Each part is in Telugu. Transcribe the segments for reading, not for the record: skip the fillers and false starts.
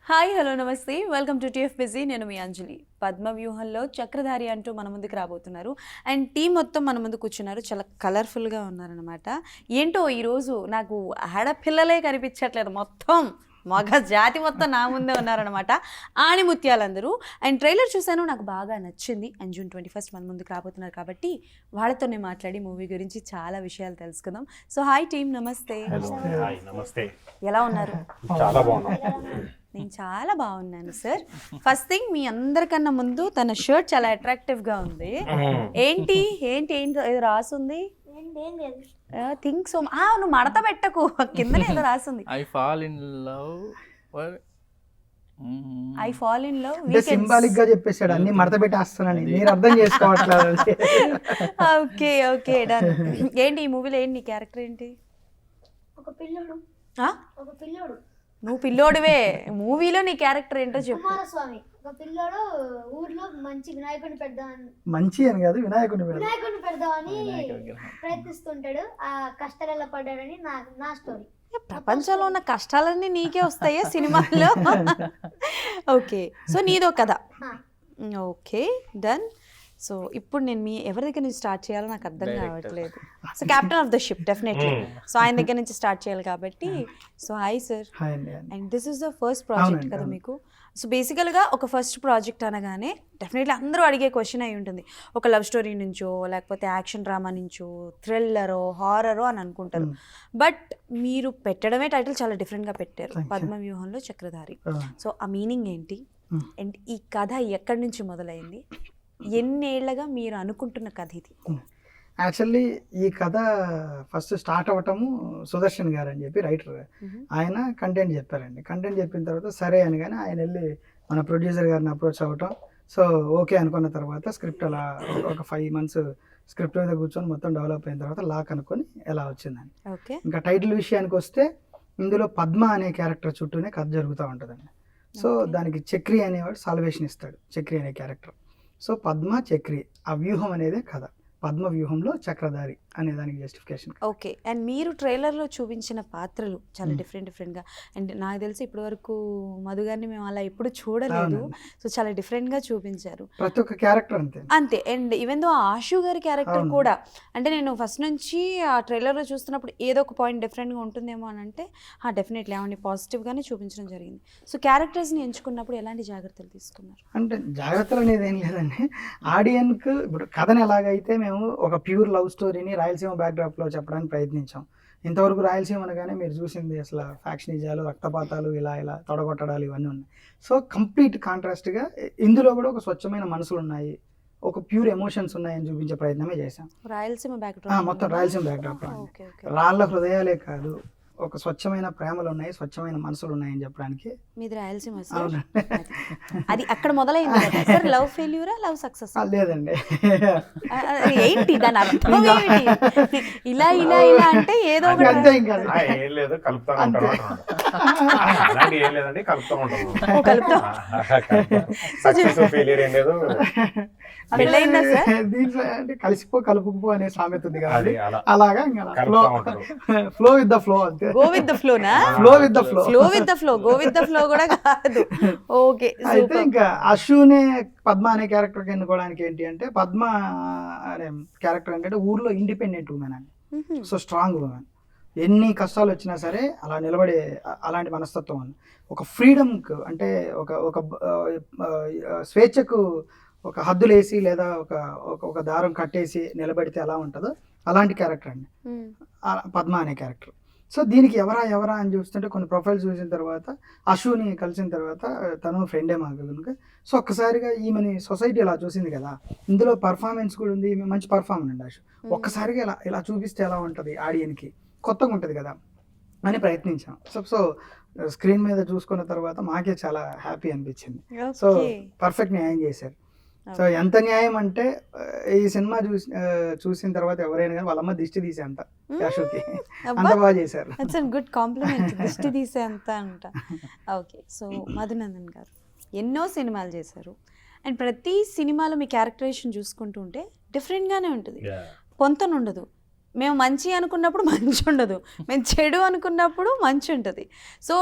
హాయ్ హలో నమస్తే వెల్కమ్ టు టిఎఫ్ బిజీ. నేను మీ అంజలి. పద్మవ్యూహంలో చక్రధారి అంటూ మన ముందుకు రాబోతున్నారు అండ్ టీం మొత్తం మన ముందు కూర్చున్నారు. చాలా కలర్ఫుల్గా ఉన్నారనమాట. ఏంటో ఈరోజు నాకు ఆడపిల్లలే కనిపించట్లేదు, మొత్తం మగ జాతి మొత్తం నా ముందే ఉన్నారనమాట, ఆణిముత్యాలందరూ. అండ్ ట్రైలర్ చూశాను, నాకు బాగా నచ్చింది. అండ్ June 21 మన ముందుకు రాబోతున్నారు కాబట్టి వాళ్ళతోనే మాట్లాడి మూవీ గురించి చాలా విషయాలు తెలుసుకుందాం. సో హాయ్ టీమ్, నమస్తే. నమస్తే. ఎలా ఉన్నారు? చాలా బాగున్నాం. నేను చాలా బాగున్నాను సార్. ఫస్ట్ థింగ్, మీ అందరికన్నా ముందు తన షర్ట్ చాలా అట్రాక్టివ్గా ఉంది. ఏంటి ఏంటి ఏంటి ఏదో రాసుంది? Think so. నువ్వు మడత పెట్టకు, కింద ఏదో రాసుంది. I fall in love I fall in love. Symbolic గా చెప్పేశాడు, అన్ని మడత పెట్టేస్తానని. మీరు అర్థం చేసుకోవట్లేదు. Okay okay done. ఏంటి ఈ మూవీలో ఏంటి నీ క్యారెక్టర్ ఏంటి? ఒక పిల్లోడు. ఒక పిల్లోడు. నువ్వు పిల్లోడివే, మూవీలో నీ క్యారెక్టర్ ఏంటో చెప్పు. కుమారస్వామి. ఒక పిల్లోడు ఊర్లో మంచి వినాయకుడిని పెడదామని, మంచి అని కాదు, వినాయకుడిని పెడదామని ప్రయత్నిస్తుంటాడు. ఆ కష్టాలలో పడ్డాడని నా స్టోరీ. ప్రపంచంలో ఉన్న కష్టాలన్నీ నీకే వస్తాయా సినిమాల్లో? ఓకే, సో నీదో కథ. Okay done. సో ఇప్పుడు నేను ఎవరి దగ్గర నుంచి స్టార్ట్ చేయాలో నాకు అర్థం కావట్లేదు. So captain of the ship definitely. So ఆయన దగ్గర నుంచి స్టార్ట్ చేయాలి కాబట్టి. So hi sir. And this is the first project కదా మీకు? సో బేసికల్గా ఒక ఫస్ట్ ప్రాజెక్ట్ అనగానే డెఫినెట్లీ అందరూ అడిగే క్వశ్చన్ అయి ఉంటుంది, ఒక లవ్ స్టోరీ నుంచో లేకపోతే యాక్షన్ డ్రామా నుంచో థ్రిల్లరో హారరో అని అనుకుంటారు. బట్ మీరు పెట్టడమే టైటిల్ చాలా డిఫరెంట్గా పెట్టారు, పద్మవ్యూహంలో చక్రధారి. సో ఆ మీనింగ్ ఏంటి? అండ్ ఈ కథ ఎక్కడి నుంచి మొదలైంది? ఎన్నేళ్లగా మీరు అనుకుంటున్న కథ ఇది? యాక్చువల్లీ ఈ కథ ఫస్ట్ స్టార్ట్ అవ్వటము సుదర్శన్ గారు అని చెప్పి రైటర్, ఆయన కంటెంట్ చెప్పారండి. కంటెంట్ చెప్పిన తర్వాత సరే అని, కానీ ఆయన వెళ్ళి మన ప్రొడ్యూసర్ గారిని అప్రోచ్ అవ్వటం. సో ఓకే అనుకున్న తర్వాత స్క్రిప్ట్ అలా ఒక 5 months స్క్రిప్ట్ మీద కూర్చొని మొత్తం డెవలప్ అయిన తర్వాత లాక్ అనుకొని ఎలా వచ్చిందండి. ఓకే, ఇంకా టైటిల్ విషయానికి వస్తే ఇందులో పద్మ అనే క్యారెక్టర్ చుట్టూనే కథ జరుగుతూ ఉంటుందండి. సో దానికి చక్రి అనేవాడు సాల్వేషన్ ఇస్తాడు, చక్రి అనే క్యారెక్టర్. సో పద్మ చక్రి, ఆ వ్యూహం అనేది కథ. పద్మ వ్యూహంలో చక్రధారి అనే దానికి జస్టిఫికేషన్. ఓకే. అండ్ మీరు ట్రైలర్లో చూపించిన పాత్రలు చాలా డిఫరెంట్గా, అండ్ నాకు తెలిసి ఇప్పటి వరకు మధు గారిని మేము అలా ఎప్పుడు చూడలేదు. సో చాలా డిఫరెంట్గా చూపించారు, ప్రతి ఒక్క క్యారెక్టర్ అంతే అంతే. అండ్ ఈవెన్ దో ఆశు గారి క్యారెక్టర్ కూడా, అంటే నేను ఫస్ట్ నుంచి ఆ ట్రైలర్లో చూస్తున్నప్పుడు ఏదో ఒక పాయింట్ డిఫరెంట్గా ఉంటుందేమో అని అంటే డెఫినెట్లీ ఆవిడని పాజిటివ్గానే చూపించడం జరిగింది. సో క్యారెక్టర్స్ని ఎంచుకున్నప్పుడు ఎలాంటి జాగ్రత్తలు తీసుకున్నారు? అంటే జాగ్రత్తలు అనేది ఏం లేదండి. ఆడియన్కి ఇప్పుడు కథను ఎలాగైతే మేము ఒక ప్యూర్ లవ్ స్టోరీని రాయలసీమ బ్యాక్డ్రాప్లో చెప్పడానికి ప్రయత్నించాం. ఇంతవరకు రాయలసీమ అనగానే మీరు చూసింది అసలు ఫ్యాక్షనిజాలు, రక్తపాతాలు, ఇలా తొడగొట్టడాలు ఇవన్నీ ఉన్నాయి. సో కంప్లీట్ కాంట్రాస్ట్గా ఇందులో కూడా ఒక స్వచ్ఛమైన మనసులు ఉన్నాయి, ఒక ప్యూర్ ఎమోషన్స్ ఉన్నాయని చూపించే ప్రయత్నమే చేశాం. రాయలసీమ బ్యాక్డ్రాప్, మొత్తం రాయలసీమ బ్యాక్డ్రాప్. రాళ్ళ హృదయాలే కాదు, ఒక స్వచ్ఛమైన ప్రేమలు ఉన్నాయి, స్వచ్ఛమైన మనసులు ఉన్నాయని చెప్పడానికి. మీది రాయలసీమ సార్? అది అక్కడ మొదలైంది కదా సార్. లవ్ ఫెయిల్యూరా, లవ్ సక్సెస్? లేదండి. ఏంటి దాని అర్థం? ఏంటి ఇలా ఇలా ఇలా అంటే ఏదో ఒకటి అంతే, ఇంకా ఏం లేదు, కలుపుతా ఉంటాం. అలాంటి ఏం లేదండి, కలుపుతా ఉంటాం. కలుపుతాం. సక్సెస్ ఫెయిలియర్ ఏం లేదు. పెళ్ళయిందా సార్? దీంట్లో అంటే కలిసిపో కలుపుకో అనే సామెత ఉంది కదా, అది అలాగా ఫ్లో విత్ ద ఫ్లో. అంతే, గో విత్ ద ఫ్లోనా? Flow with the flow, flow with the flow, go with the flow కూడా కాదు. ఓకే. అయితే ఇంకా అశునే పద్మ అనే క్యారెక్టర్ ఎన్నుకోవడానికి ఏంటి అంటే, పద్మ అనే క్యారెక్టర్ ఏంటంటే ఊర్లో ఇండిపెండెంట్ ఉమెన్ అండి. సో స్ట్రాంగ్ ఉమెన్, ఎన్ని కష్టాలు వచ్చినా సరే అలా నిలబడే అలాంటి మనస్తత్వం అని. ఒక ఫ్రీడమ్కు అంటే ఒక స్వేచ్ఛకు ఒక హద్దులేసి లేదా ఒక దారం కట్టేసి నిలబడితే ఎలా ఉంటుందో అలాంటి క్యారెక్టర్ అండి పద్మ అనే క్యారెక్టర్. సో దీనికి ఎవరా అని చూస్తుంటే కొన్ని ప్రొఫైల్స్ చూసిన తర్వాత, అశుని కలిసిన తర్వాత, తను ఫ్రెండే మాకు కనుక, సో ఒక్కసారిగా ఈమెని సొసైటీ ఇలా చూసింది కదా, ఇందులో పర్ఫార్మెన్స్ కూడా ఉంది, ఈమె మంచి పర్ఫార్మెన్స్ అండి అశు. ఒక్కసారిగా ఇలా చూపిస్తే ఎలా ఉంటుంది, ఆడియన్కి కొత్తగా ఉంటుంది కదా అని ప్రయత్నించాం. సో స్క్రీన్ మీద చూసుకున్న తర్వాత మాకే చాలా హ్యాపీ అనిపించింది. సో పర్ఫెక్ట్ న్యాయం చేశారు. సో ఎంత న్యాయం అంటే, ఈ సినిమా చూసిన తర్వాత ఎవరైనా కానీ వాళ్ళమ్మ దిష్టి తీసే అంత అశోక్కి అంత బాగా చేశారు. గుడ్ కాంప్లిమెంట్, దిష్టి తీసే అంత అంట. ఓకే. సో మధునందన్ గారు ఎన్నో సినిమాలు చేశారు, అండ్ ప్రతి సినిమాలో మీ క్యారెక్టరైజేషన్ చూసుకుంటూ ఉంటే డిఫరెంట్గానే ఉంటుంది, పొంతన ఉండదు. మేము మంచి అనుకున్నప్పుడు మంచి ఉండదు, మేము చెడు అనుకున్నప్పుడు మంచి ఉంటుంది. సో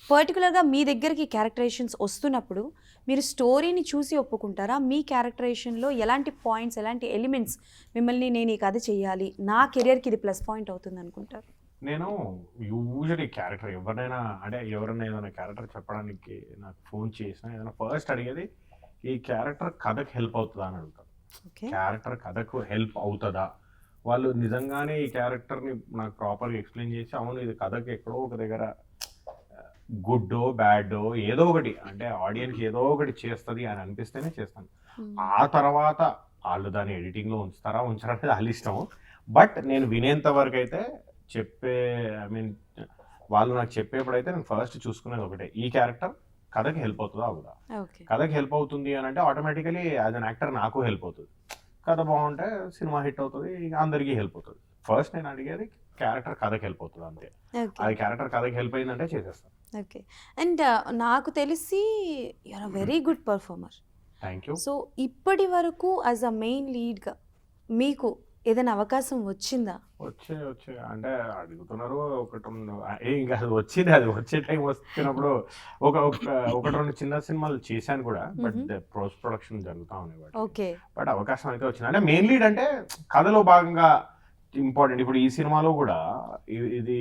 పర్టికులర్గా మీ దగ్గరికి క్యారెక్టరైజేషన్స్ వస్తున్నప్పుడు మీరు స్టోరీని చూసి ఒప్పుకుంటారా? మీ క్యారెక్టరైజేషన్లో ఎలాంటి పాయింట్స్, ఎలాంటి ఎలిమెంట్స్ మిమ్మల్ని నేను ఈ కథ చేయాలి, నా కెరియర్కి ఇది ప్లస్ పాయింట్ అవుతుంది అనుకుంటారు? నేను యూజువల్లీ క్యారెక్టర్ ఎవరైనా అంటే ఎవరైనా ఏదైనా క్యారెక్టర్ చెప్పడానికి నాకు ఫోన్ చేసినా ఏదైనా ఫస్ట్ అడిగేది ఈ క్యారెక్టర్ కథకు హెల్ప్ అవుతుందా అని అడుగుతాను. ఓకే, క్యారెక్టర్ కథకు హెల్ప్ అవుతుందా, వాళ్ళు నిజంగానే ఈ క్యారెక్టర్ని నాకు ప్రాపర్గా ఎక్స్ప్లెయిన్ చేసి అవును ఇది కథకి ఎక్కడో ఒక దగ్గర గుడ్డో బ్యాడో ఏదో ఒకటి అంటే ఆడియన్స్కి ఏదో ఒకటి చేస్తుంది అని అనిపిస్తేనే చేస్తాను. ఆ తర్వాత వాళ్ళు దాన్ని ఎడిటింగ్లో ఉంచుతారా ఉంచరా అనేది వాళ్ళ ఇష్టం. బట్ నేను వినేంత వరకు అయితే వాళ్ళు నాకు చెప్పేప్పుడైతే నేను ఫస్ట్ చూసుకునేది ఒకటే, ఈ క్యారెక్టర్ కథకి హెల్ప్ అవుతుందా అవుదా. కథకి హెల్ప్ అవుతుంది అని అంటే ఆటోమేటికలీ యాజ్ అన్ యాక్టర్ నాకు హెల్ప్ అవుతుంది. కథ బాగుంటే సినిమా హిట్ అవుతుంది, అందరికీ హెల్ప్ అవుతుంది. ఫస్ట్ నేను అడిగేది క్యారెక్టర్ కథకి హెల్ప్ అవుతుంది అంతే. అది క్యారెక్టర్ కథకి హెల్ప్ అయిందంటే చేసేస్తాను. ఓకే, అండ్ నాకు తెలిసి you're a very good performer. Thank you. So ఇప్పటి వరకు యాజ్ అ మెయిన్ లీడ్గా మీకు ఏదైనా అవకాశం వచ్చిందా? వచ్చే అంటే అడుగుతున్నారు ఒకటి ఇంకా అది వచ్చింది, అది వచ్చే టైం వచ్చినప్పుడు ఒకటి రెండు చిన్న సినిమాలు చేశాను కూడా, బట్ పోస్ట్ ప్రొడక్షన్ జరుగుతూ ఉన్నాయి. ఓకే, బట్ అవకాశం అయితే వచ్చింది. అంటే మెయిన్ లీడ్ అంటే కథలో భాగంగా ఇంపార్టెంట్. ఇప్పుడు ఈ సినిమాలో కూడా ఇది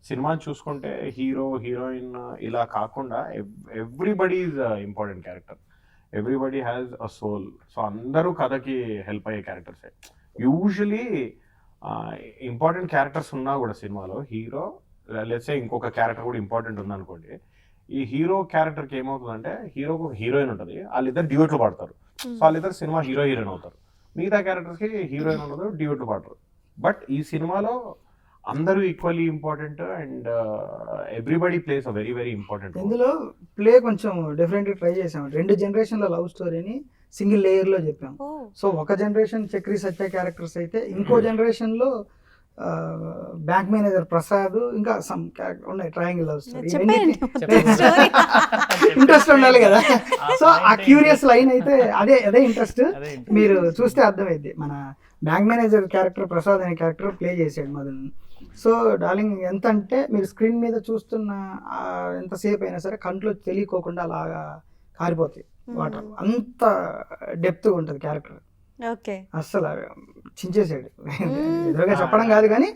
సినిమా చూసుకుంటే హీరో హీరోయిన్ ఇలా కాకుండా everybody is important character, everybody has a soul. So అందరూ కథకి హెల్ప్ అయ్యే క్యారెక్టర్సే. యూజువలీ ఇంపార్టెంట్ క్యారెక్టర్స్ ఉన్నా కూడా సినిమాలో హీరో లేట్స్ సే ఇంకొక క్యారెక్టర్ కూడా ఇంపార్టెంట్ ఉందనుకోండి, ఈ హీరో క్యారెక్టర్కి ఏమవుతుందంటే హీరోకి హీరోయిన్ ఉంటుంది, వాళ్ళిద్దరు డ్యూట్లు పాడతారు. సో వాళ్ళిద్దరు సినిమా హీరో హీరోయిన్ అవుతారు. మిగతా క్యారెక్టర్స్కి హీరోయిన్ ఉండదు, డ్యూట్లు పాడతారు. బట్ ఈ సినిమాలో అందరూ equally important and everybody place a very very important. ఇందులో ప్లే కొంచెం డిఫరెంట్గా ట్రై చేసాం. 2 జనరేషన్ల లవ్ స్టోరీని సింగిల్ లేయర్లో చెప్పాం. సో ఒక జనరేషన్ చక్రి సత్య క్యారెక్టర్స్ అయితే, ఇంకో జనరేషన్లో బ్యాంక్ మేనేజర్ ప్రసాద్, ఇంకా సమ్ క్యారెక్టర్ ఉన్నాయి, ట్రయాంగిల్ లవ్ స్టోరీ. ఇంట్రెస్ట్ ఉండాలి కదా. సో ఆ క్యూరియస్ లైన్ అయితే అదే ఇంట్రెస్ట్. మీరు చూస్తే అర్థమైంది. మన బ్యాంక్ మేనేజర్ క్యారెక్టర్ ప్రసాద్ అనే క్యారెక్టర్ ప్లే చేసాడు మదన్. సో డార్లింగ్ ఎంత అంటే మీరు స్క్రీన్ మీద చూస్తున్న ఎంతసేపు అయినా సరే కంట్లో తెలియకోకుండా అలాగా కారిపోతాయి వాటర్, అంత డెప్త్ ఉంటుంది క్యారెక్టర్. ఓకే, అస్సలు చించేసాడు. ఎదురుగా చెప్పడం కాదు కానీ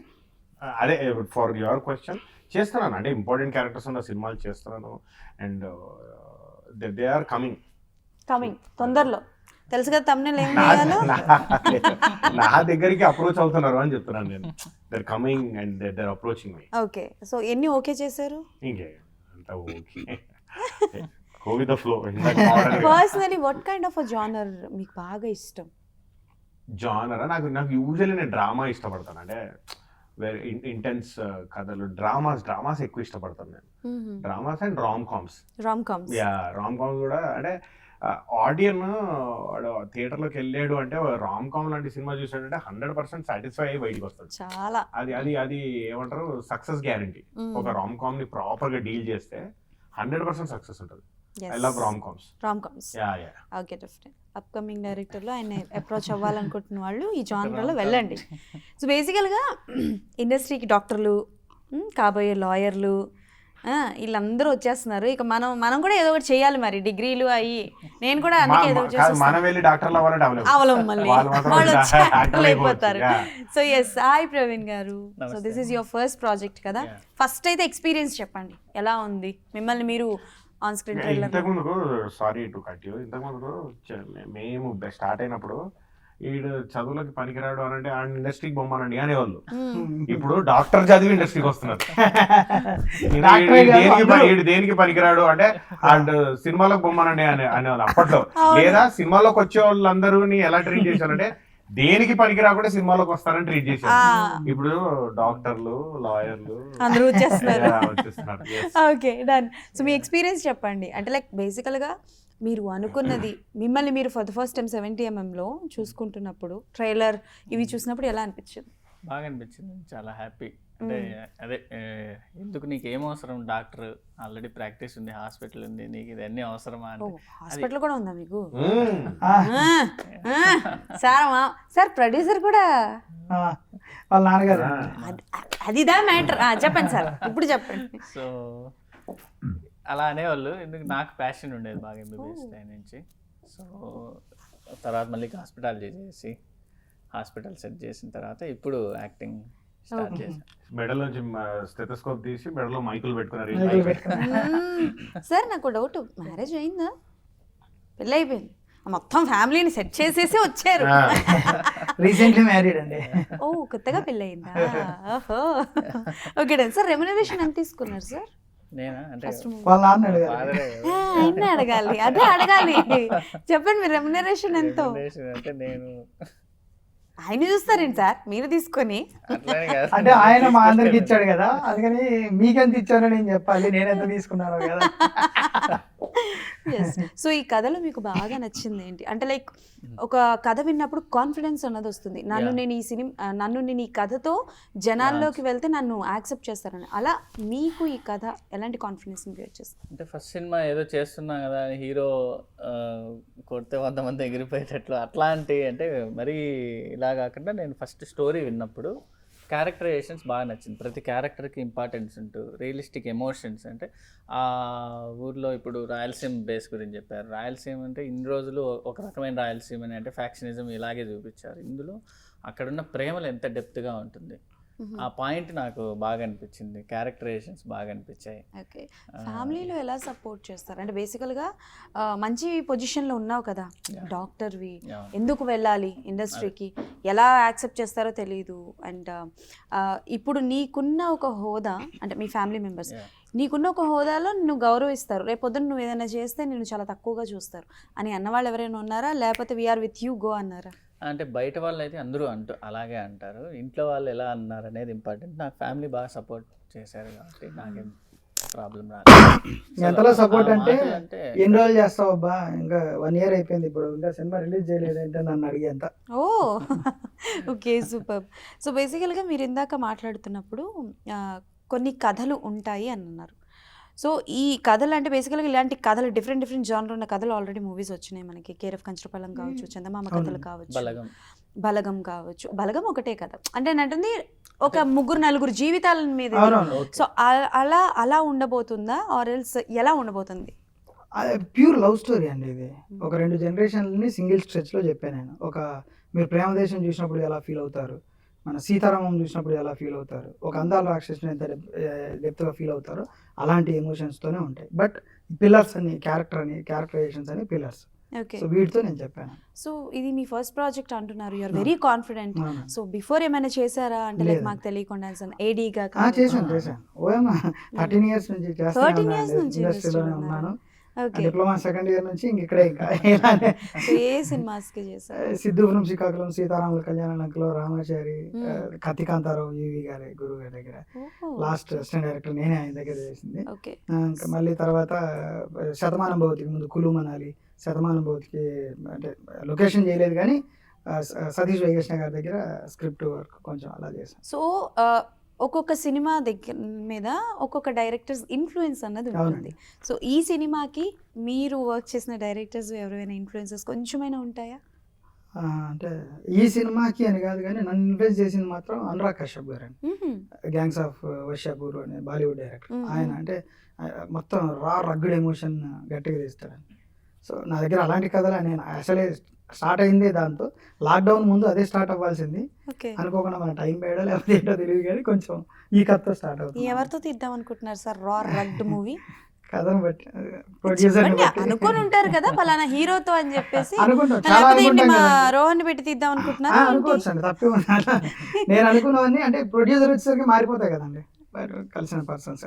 అదే ఫర్ యువర్ క్వశ్చన్ చేస్తున్నాను. అంటే ఇంపార్టెంట్ క్యారెక్టర్స్ ఉన్న సినిమాలు చేస్తున్నాను అండ్ దే ఆర్ కమింగ్ తొందరలో. తెలుసు కదా తమ్ముళ్ళు ఏం నా దగ్గరికి అప్రోచ్ అవుతున్నారు అని చెప్తున్నాను నేను. They are coming and they are approaching me. Okay, so ఎన్ని ఓకే చేశారు? ఇంకే అంత okay, go with the flow. Personally what kind of a genre మీకు బాగా ఇష్టం? జానర్ నాకు యూజువల్లీ నేను డ్రామా ఇష్టపడతాను. అంటే వెరీ ఇంటెన్స్ కథలు, డ్రామాస్ ఎక్కువ ఇష్టపడతాను నేను. Dramas and rom coms. Yeah, rom coms కూడా. అంటే ఆడియన్ థియేటర్లోకి వెళ్ళాడు అంటే రామ్ కామ్ లాంటి సినిమా చూసాడంటే 100% సాటిస్ఫై అయ్యి బయటకు వస్తాడు. చాలా అది ఏమంటారు సక్సెస్ గ్యారంటీ. ఒక రామ్ కామ్ ని ప్రాపర్ గా డీల్ చేస్తే 100% సక్సెస్ ఉంటుంది. I love rom coms. Okay, definite. Upcoming డైరెక్టర్లో ఆయన అప్రోచ్ అవ్వాలనుకుంటున్న వాళ్ళు ఈ జానర్లో వెళ్ళండి. సో బేసికల్గా ఇండస్ట్రీకి డాక్టర్లు, కాబోయే లాయర్లు, వీళ్ళందరూ వచ్చేస్తున్నారు. ఇక మనం కూడా ఏదో ఒకటి చేయాలి మరి. డిగ్రీలు అయ్యి నేను కూడా అందుకే ఏదో డాక్టర్లు అయిపోతారు. సో ఎస్, హాయ్ ప్రవీణ్ గారు. So this is your first project కదా. ఫస్ట్ అయితే ఎక్స్పీరియన్స్ చెప్పండి, ఎలా ఉంది మిమ్మల్ని మీరు ఆన్ స్క్రీన్ ట్రైలర్? ఇంతకుముందు సారీ టు కట్ యూ, ఇంతకుముందు మేము స్టార్ట్ అయినప్పుడు వీడు చదువులకి పనికిరాడు అని అంటే ఆ ఇండస్ట్రీకి బొమ్మనండి అనేవాళ్ళు. ఇప్పుడు డాక్టర్ చదివి ఇండస్ట్రీకి వస్తున్నారు. దేనికి పనికిరాడు అంటే అండ్ సినిమాలకు బొమ్మనండి అనేవాళ్ళు అప్పట్లో. లేదా సినిమాలోకి వచ్చే వాళ్ళందరూని ఎలా ట్రీట్ చేశారంటే దేనికి పనికి రాకుండా సినిమాలోకి వస్తారని ట్రీట్ చేశారు. ఇప్పుడు డాక్టర్లు, లాయర్లు అందరూ వచ్చేస్తున్నారు. Okay, done. సో మీ ఎక్స్పీరియన్స్ చెప్పండి. అంటే లైక్ బేసికల్గా మీరు అనుకున్నది, మిమ్మల్ని మీరు for the first time 70mm చూసుకుంటున్నప్పుడు, ట్రైలర్ ఇవి చూసినప్పుడు ఎలా అనిపించింది? బాగా అనిపించింది, చాలా హ్యాపీ. అంటే అదే ఎందుకు నీకు ఏం అవసరం, డాక్టర్ ఆల్రెడీ ప్రాక్టీస్ ఉంది, హాస్పిటల్ ఉంది, నీకు ఇదన్నీ అవసరమా అంటే. హాస్పిటల్ కూడా ఉందా మీకు? సార్ ప్రొడ్యూసర్ కూడా వాళ్ళ నాన్నగారు. అదిదా మ్యాటర్. చెప్పండి సార్, ఇప్పుడు చెప్పండి. సో అలా అనేవాళ్ళు. ఎందుకు నాకు ప్యాషన్ ఉండేది బాగా ఎంబీబీఎస్ టైం నుంచి. సో తర్వాత మళ్ళీ హాస్పిటల్ సెట్ చేసిన తర్వాత ఇప్పుడు యాక్టింగ్ స్టార్ట్ చేశాను. మెడల్ నుంచి స్టెథోస్కోప్ తీసి మెడలో మైకులు పెట్టుకున్నారు. మైకులు పెట్టుకున్నా. సార్ నాకు డౌట్, మ్యారేజ్ అయిందా? పెళ్ళి అయిపోయింది, మొత్తం ఫ్యామిలీని సెట్ చేసేసి వచ్చారు. రీసెంట్లీ మ్యారీడ్ అండి. ఓ కొత్తగా పెళ్ళి అయిందా? ఓహో ఓకే డన్. సార్ రెమ్యునరేషన్ ఎంత తీసుకున్నారు సార్? నేనా అంటే ఫస్ట్ వాళ్ళ నాన్న అడిగారు. ఫాదరే ఆయన అడగాలి, అదే అడగాలి. చెప్పండి మీరు రెమ్యునరేషన్ ఎంతో? అంటే నేను ఆయన చూస్తారేంటి సార్ మీరు తీసుకొని? అట్లనే కాదు. అంటే ఆయన మా అందరికి ఇచ్చాడు కదా, అందుకని మీకెంత ఇచ్చానో నేను చెప్పాలి, నేను ఎంత తీసుకున్నానో కదా. సో ఈ కథలో మీకు బాగా నచ్చింది ఏంటి? అంటే లైక్ ఒక కథ విన్నప్పుడు కాన్ఫిడెన్స్ అన్నది వస్తుంది. నన్ను నేను ఈ కథతో జనాల్లోకి వెళ్తే నన్ను యాక్సెప్ట్ చేస్తారని. అలా మీకు ఈ కథ ఎలాంటి కాన్ఫిడెన్స్ క్రియేట్ చేస్తుంది? అంటే ఫస్ట్ సినిమా ఏదో చేస్తున్నాం కదా, హీరో కొడితే 100 మంది ఎగిరిపోయేటట్లు అట్లాంటి, అంటే మరీ ఇలా కాకుండా నేను ఫస్ట్ స్టోరీ విన్నప్పుడు క్యారెక్టరైజేషన్స్ బాగా నచ్చింది. ప్రతి క్యారెక్టర్కి ఇంపార్టెన్స్ ఉంటూ రియలిస్టిక్ ఎమోషన్స్. అంటే ఆ ఊర్లో ఇప్పుడు రాయలసీమ బేస్ గురించి చెప్పారు. రాయలసీమ అంటే ఇన్ని రోజులు ఒక రకమైన రాయలసీమ అని, అంటే ఫ్యాక్షనిజం ఇలాగే చూపించారు. ఇందులో అక్కడున్న ప్రేమలు ఎంత డెప్త్గా ఉంటుంది, ఆ పాయింట్ నాకు బాగా అనిపించింది. క్యారెక్టరైజేషన్స్ బాగా అనిపించాయి. ఓకే, ఫ్యామిలీలో ఎలా సపోర్ట్ చేస్తారు? అంటే బేసికల్గా మంచి పొజిషన్లో ఉన్నావు కదా, డాక్టర్వి, ఎందుకు వెళ్ళాలి ఇండస్ట్రీకి, ఎలా యాక్సెప్ట్ చేస్తారో తెలియదు. అండ్ ఇప్పుడు నీకున్న ఒక హోదా, అంటే మీ ఫ్యామిలీ మెంబర్స్ నీకున్న ఒక హోదాలో నిన్ను గౌరవిస్తారు. రేపు పొద్దున్న నువ్వు ఏదైనా చేస్తే నిన్ను చాలా తక్కువగా చూస్తారు అని అన్నవాళ్ళు ఎవరైనా ఉన్నారా? లేకపోతే వీఆర్ విత్ యూ గో అన్నారా? అంటే బయట వాళ్ళు అయితే అందరూ అలాగే అంటారు. ఇంట్లో వాళ్ళు ఎలా అన్నారు అనేది ఇంపార్టెంట్. నాకు ఫ్యామిలీ బాగా సపోర్ట్ చేశారు కాబట్టి నాకేం ప్రాబ్లం రాలేదు. ఎంతలో సపోర్ట్ అంటే ఎన్ని రోజులు చేస్తావు అబ్బా, ఇంకా 1 year అయిపోయింది, ఇప్పుడు ఇంకా సినిమా రిలీజ్ చేయలేదంటే నన్ను అడిగేంత. ఓ ఓకే సూపర్. సో బేసికల్గా మీరు ఇందాక మాట్లాడుతున్నప్పుడు కొన్ని కథలు ఉంటాయి అని అన్నారు. సో ఈ కథలు అంటే బేసికల్గా ఇలాంటి కథలు డిఫరెంట్ జానర్ ఉన్న కథలు ఆల్రెడీ మూవీస్ వచ్చినాయి మనకి. కేర్ ఆఫ్ కంచరపాలెం కావచ్చు, చందమామ కథలు కావచ్చు, బలగం కావచ్చు. బలగం ఒకటే కథ అంటే ఏంటంటే ఒక 3-4 జీవితాల మీద. సో అలా ఉండబోతుందా ఆర్ ఎల్స్ ఎలా ఉండబోతుంది? ప్యూర్ లవ్ స్టోరీ అండి ఇది. ఒక 2 జనరేషన్లని సింగిల్ స్ట్రెచ్లో చెప్పాను నేను. ఒక మీరు ప్రేమదేశం చూసినప్పుడు ఎలా ఫీల్ అవుతారు, మన సీతారామం చూసినప్పుడు ఎలా ఫీల్ అవుతారు, ఒక అందాల రాక్షసుని ఎంత డెప్త్గా ఫీల్ అవుతారో అలాంటి ఎమోషన్స్తోనే ఉంటాయి. బట్ పిల్లర్స్ అని క్యారెక్టరైజేషన్స్ అని పిల్లర్స్. సో వీటితో నేను చెప్పాను. సో ఇది మీ ఫస్ట్ ప్రాజెక్ట్ అంటున్నారు, you're very confident. So before ఏమైనా చేసారా అంటే లైక్ మాకు తెలియకుండా ఏడీగా? చేశాను. ఓఎమ్మా 13 years నుంచి చేస్తాను, ఇండస్ట్రీలోనే ఉన్నాను. డిప్లొమా 2nd year నుంచి ఇక్కడే. ఇంకా ఏ సినిమాస్ కి చేశారు? సిద్ధుపురం, శ్రీకాకుళం, సీతారాముల కళ్యాణంలో రామాచారి, కత్తికాంతారావు ఈవి గారి గురువు గారి దగ్గర లాస్ట్ అసిస్టెంట్ డైరెక్టర్ నేనే, ఆయన దగ్గర చేసింది. ఇంకా మళ్ళీ తర్వాత శతమానం భవతికి ముందు కులు మనాలి, శతమానం భవతికి అంటే లొకేషన్ చేయలేదు కానీ సతీష్ వైకృష్ణ గారి దగ్గర స్క్రిప్ట్ వర్క్ కొంచెం అలా చేశాను. సో ఒక్కొక్క సినిమా దగ్గర మీద ఒక్కొక్క డైరెక్టర్స్ ఇన్ఫ్లుయెన్స్ అన్నది ఉంటుంది. సో ఈ సినిమాకి మీరు వర్క్ చేసిన డైరెక్టర్స్ ఎవరైనా ఇన్ఫ్లుయెన్సెస్ కొంచెమైనా ఉంటాయా? అంటే ఈ సినిమాకి అని కాదు కానీ నన్ను ఇన్ఫ్లుయెన్స్ చేసింది మాత్రం అనురాగ్ కశ్యప్ గారు అండి. గ్యాంగ్స్ ఆఫ్ వష్యాపూర్ అనే బాలీవుడ్ డైరెక్టర్. ఆయన అంటే మొత్తం రగ్గుడ్ ఎమోషన్ గట్టిగా తీస్తాడండి. సో నా దగ్గర అలాంటి కథలు నేను అసలే స్టార్ట్ అయింది దాంతో. లాక్డౌన్ ముందు అదే స్టార్ట్ అవ్వాల్సింది, అనుకోకుండా మన టైం వేయడం లేకపోతే ఏంటో తెలియదు కానీ కొంచెం ఈ కథతో స్టార్ట్ అవుతుంది. ఎవరితో తీద్దాం అనుకుంటున్నారు సార్ రగ్డ్ మూవీ? కథను బట్టి ప్రొడ్యూసర్ అనుకొని ఉంటారు కదా పలానా హీరోతో అని చెప్పేసి, రోహన్ పెట్టి తీద్దాం అనుకుంటున్నారు. అనుకోవచ్చు అండి, తప్పే ఉంది. నేను అనుకున్నవన్నీ అంటే ప్రొడ్యూసర్ వచ్చేసరికి మారిపోతాయి కదండి, కలిసిన పర్సన్స్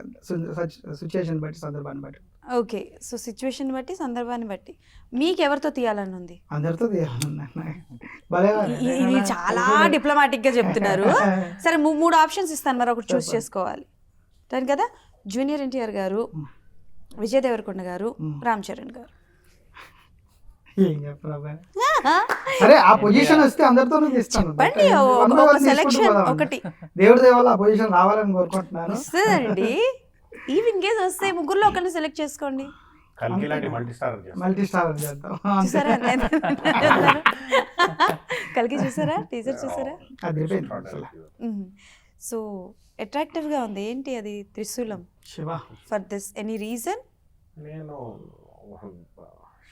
సిచ్యుయేషన్ బట్టి, సందర్భాన్ని బట్టి. ఓకే, సో సిచ్యువేషన్ బట్టి, సందర్భాన్ని బట్టి మీకు ఎవరితో తీయాలని ఉంది? అందరితో తీయాలని. ఇది చాలా డిప్లొమాటిక్ గా చెప్తున్నారు. సరే 3 ఆప్షన్స్ ఇస్తాను, మరి ఒకటి చూస్ చేసుకోవాలి దాని కదా. జూనియర్ ఎన్టీఆర్ గారు, విజయ్ దేవరకొండ గారు, రామ్ చరణ్ గారు. ఏం చెప్పరా సరే, ఆ పొజిషన్ వస్తే అందరితోనూ తీస్తాను. సెలక్షన్ ఒకటి దేవుడి దేవాల ఆ పొజిషన్ రావాలని కోరుకుంటున్నాను. వస్తుందండి, ఈవెన్ కేస్ వస్తే 3లో ఒకరిని సెలెక్ట్ చేసుకోండి. మల్టీ స్టార్ చేద్దాం. చూసారా కల్కి, చూసారా టీజర్ చూసారా? సో అట్రాక్టివ్గా ఉంది. ఏంటి అది త్రిశూలం? Shiva for this any reason? నేను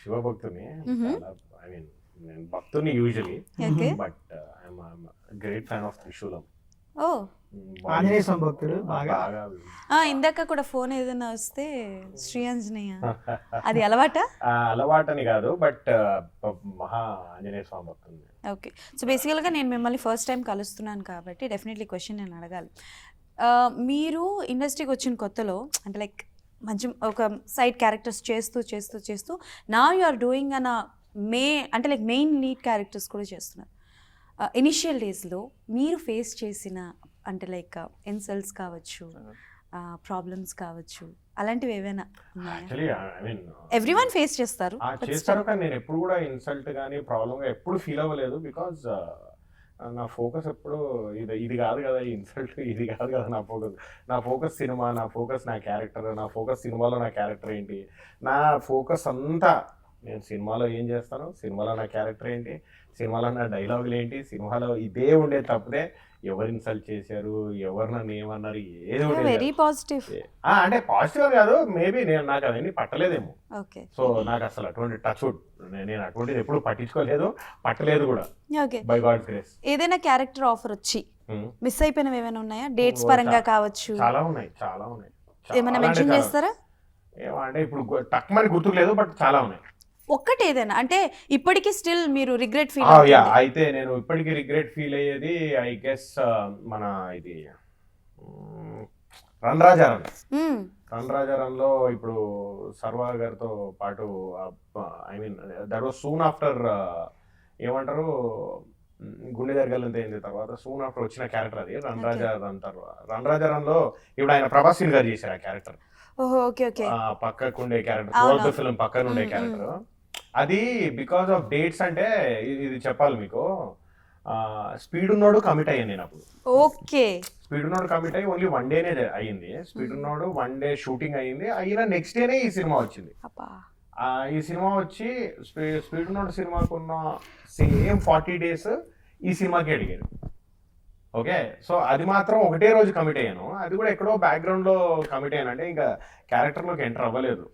శివభక్తుని, ఐ మీన్ నేను భక్తుని usually, Okay. But I'm great fan of త్రిశూలం. ఓ ఆంజనేయ స్వామి భక్తుడు బాగా. ఇందాక కూడా ఫోన్ ఏదైనా వస్తే శ్రీ ఆంజనేయ, అది అలవాటా? అలవాటని కాదు, బట్ మహా ఆంజనేయ స్వామి భక్తుని. ఓకే. సో బేసికల్గా నేను మిమ్మల్ని ఫస్ట్ టైం కలుస్తున్నాను కాబట్టి డెఫినెట్లీ క్వశ్చన్ నేను అడగాలి. మీరు ఇండస్ట్రీకి వచ్చిన కొత్తలో అంటే లైక్ మంచి ఒక సైడ్ క్యారెక్టర్స్ చేస్తూ చేస్తూ చేస్తూ నా యు ఆర్ డూయింగ్ అన్న అంటే లైక్ మెయిన్ లీడ్ క్యారెక్టర్స్ కూడా చేస్తున్నారు. ఇనిషియల్ డేస్లో మీరు ఫేస్ చేసిన అంటే లైక్ ఇన్సల్ట్స్ కావచ్చు, ప్రాబ్లమ్స్ కావచ్చు, అలాంటివి ఏవైనా ఉన్నాయా? Actually I mean everyone face చేస్తారు. చేస్తారు, కానీ నేను ఎప్పుడు కూడా ఇన్సల్ట్ కానీ ప్రాబ్లమ్ ఎప్పుడు ఫీల్ అవ్వలేదు. బికాజ్ నా ఫోకస్ ఎప్పుడు ఇది కాదు కదా, ఈ ఇన్సల్ట్ ఇది కాదు కదా. నా ఫోకస్ సినిమా, నా ఫోకస్ నా క్యారెక్టర్, నా ఫోకస్ సినిమాలో నా క్యారెక్టర్ ఏంటి, నా ఫోకస్ అంతా నేను సినిమాలో ఏం చేస్తాను, సినిమాలో నా క్యారెక్టర్ ఏంటి, సినిమాలో నా డైలాగులు ఏంటి, సినిమాలో ఇదే ఉండే తప్పదే. ఎవరు ఇన్సల్ట్ చేశారు, ఎవరు నన్ను ఏమన్నారు, ఏది వెరీ పాజిటివ్. అంటే పాజిటివ్ కాదు, మేబీ నాకు అవన్నీ పట్టలేదేమో. ఓకే. సో నాకు అసలు అటువంటి టచ్ నేను అటువంటిది ఎప్పుడు పట్టించుకోలేదు, పట్టలేదు కూడా, ఓకే. By God's grace. ఏదైనా క్యారెక్టర్ ఆఫర్ వచ్చి మిస్ అయిపోయినవి ఏమైనా ఉన్నాయా? డేట్స్ పరంగా కావచ్చు, చాలా ఉన్నాయి, చాలా ఉన్నాయి. ఏమైనా మెన్షన్ చేస్తారా? అంటే ఇప్పుడు టక్మని గుర్తుకు లేదు, బట్ చాలా ఉన్నాయి. ఒక్కటి ఏదైనా అంటే ఇప్పటికీ స్టిల్ మీరు రిగ్రెట్ ఫీల్ అయితే నేను ఇప్పటికీ రిగ్రెట్ ఫీల్ అయ్యేది ఐ గెస్ మన ఇది రణరాజారంలో ఇప్పుడు సర్వా గారితో పాటు, I mean that was soon after ఏమంటారు గుండె జరగాలంత అయింది తర్వాత సూన్ ఆఫ్టర్ వచ్చిన క్యారెక్టర్ అది రణరాజారంలో ఇప్పుడు ఆయన ప్రభాస్ గారు చేశారు ఆ క్యారెక్టర్. ఓహో, ఓకే ఓకే. పక్కకుండే క్యారెక్టర్, ఫిల్మ్ పక్కన ఉండే క్యారెక్టర్ అది. బికాస్ ఆఫ్ డేట్స్ అంటే ఇది చెప్పాలి మీకు, స్పీడ్ ఉన్నోడు కమిట్ అయ్యాను నేను అప్పుడు. ఓకే. స్పీడ్ ఉన్నోడు కమిట్ అయ్యి ఓన్లీ 1 డేనే అయ్యింది. స్పీడ్ ఉన్నోడు 1 డే షూటింగ్ అయ్యింది, అయినా నెక్స్ట్ డేనే ఈ సినిమా వచ్చింది. ఈ సినిమా వచ్చి స్పీడ్ ఉన్నోడు సినిమాకున్న సేమ్ 40 days ఈ సినిమాకి అడిగారు. ఓకే. సో అది మాత్రం ఒకటే రోజు కమిట్ అయ్యాను, అది కూడా ఎక్కడో బ్యాక్గ్రౌండ్ లో కమిట్ అయ్యాను, అంటే ఇంకా క్యారెక్టర్లోకి ఎంటర్ అవ్వలేదు.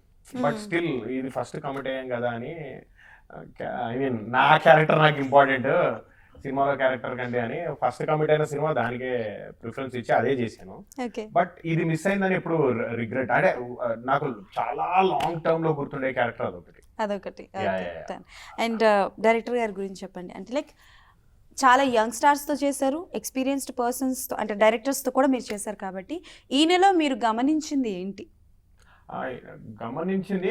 బట్ స్టిల్ ఇది ఫస్ట్ కమిట్ అయ్యాం కదా అని, ఐ మీన్ నా క్యారెక్టర్ నాకు ఇంపార్టెంట్ సినిమాలో క్యారెక్టర్ కంటే అని ఫస్ట్ కమిట్ అయిన సినిమా దానికే ప్రిఫరెన్స్ ఇచ్చి అదే చేశాను. బట్ ఇది మిస్ అయిందని ఎప్పుడు రిగ్రెట్, అంటే నాకు చాలా లాంగ్ టర్మ్ లో గుర్తుండే క్యారెక్టర్ అదొకటి. అండ్ డైరెక్టర్ గారి గురించి చెప్పండి. అంటే లైక్ చాలా యంగ్ స్టార్స్తో చేశారు, ఎక్స్పీరియన్స్డ్ పర్సన్స్తో అంటే డైరెక్టర్స్తో కూడా మీరు చేశారు కాబట్టి ఈయనలో మీరు గమనించింది ఏంటి? గమనించింది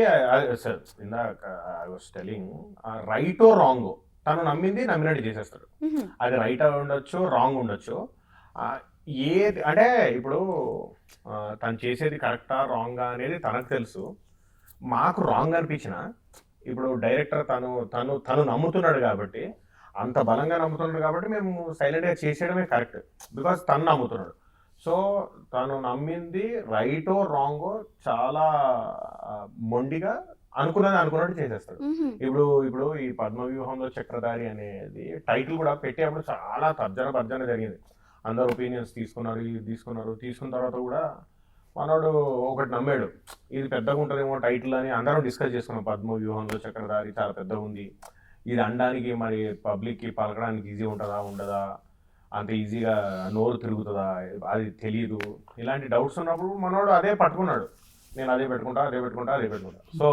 ఇందాక I was telling, right or wrong తను నమ్మినట్టు చేసేస్తాడు. అది రైట్ ఉండొచ్చు, రాంగ్ ఉండొచ్చు. ఏది అంటే ఇప్పుడు తను చేసేది కరెక్టా రాంగా అనేది తనకు తెలుసు. మాకు రాంగ్ అనిపించిన ఇప్పుడు డైరెక్టర్ తను నమ్ముతున్నాడు కాబట్టి, అంత బలంగా నమ్ముతున్నాడు కాబట్టి మేము సైలెంట్గా చేసేయడమే కరెక్ట్. బికాస్ తను నమ్ముతున్నాడు. సో తను నమ్మింది రైటో రాంగో చాలా మొండిగా అనుకున్నట్టు చేసేస్తాడు. ఇప్పుడు ఈ పద్మవ్యూహంలో చక్రధారి అనేది టైటిల్ కూడా పెట్టేప్పుడు చాలా తర్జన జరిగింది. అందరు ఒపీనియన్స్ తీసుకున్న తర్వాత కూడా మనోడు ఒకటి నమ్మాడు, ఇది పెద్దగా ఉంటుందేమో టైటిల్ అని అందరం డిస్కస్ చేసుకున్నాం. పద్మవ్యూహంలో చక్రధారి చాలా పెద్దగా ఉంది, ఇది అనడానికి మరి పబ్లిక్కి పలకడానికి ఈజీ ఉంటుందా ఉండదా, అంత ఈజీగా నోరు తిరుగుతుందా అది తెలియదు, ఇలాంటి డౌట్స్ ఉన్నప్పుడు మనోడు అదే పట్టుకున్నాడు, నేను అదే పెట్టుకుంటా. సో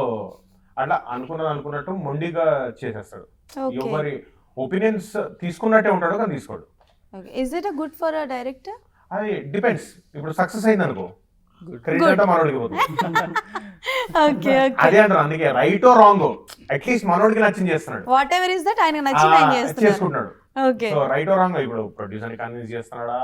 అట్లా అనుకున్నట్టు మొండిగా చేసేస్తాడు. ఎవరి ఒపీనియన్స్ తీసుకున్నట్టే ఉంటాడు కానీ తీసుకోడు. Is it good for a director? అది డిపెండ్స్. ఇప్పుడు సక్సెస్ అయింది అనుకో, క్రెడిట్ అంతా మనోడికి పోతుంది. అదే అంటారు, అందుకే రైట్ ఓ రాంగ్ అట్లీస్ట్ మనోడికి నచ్చింది చేస్తున్నాడు, వాట్ ఎవర్ ఇస్ దట్ ఆయన నచ్చింది చేసుకుంటున్నాడు. సో రైట్ ఓ రాంగ్, ఇప్పుడు ప్రొడ్యూసర్ ని కన్విన్స్ చేస్తున్నాడా,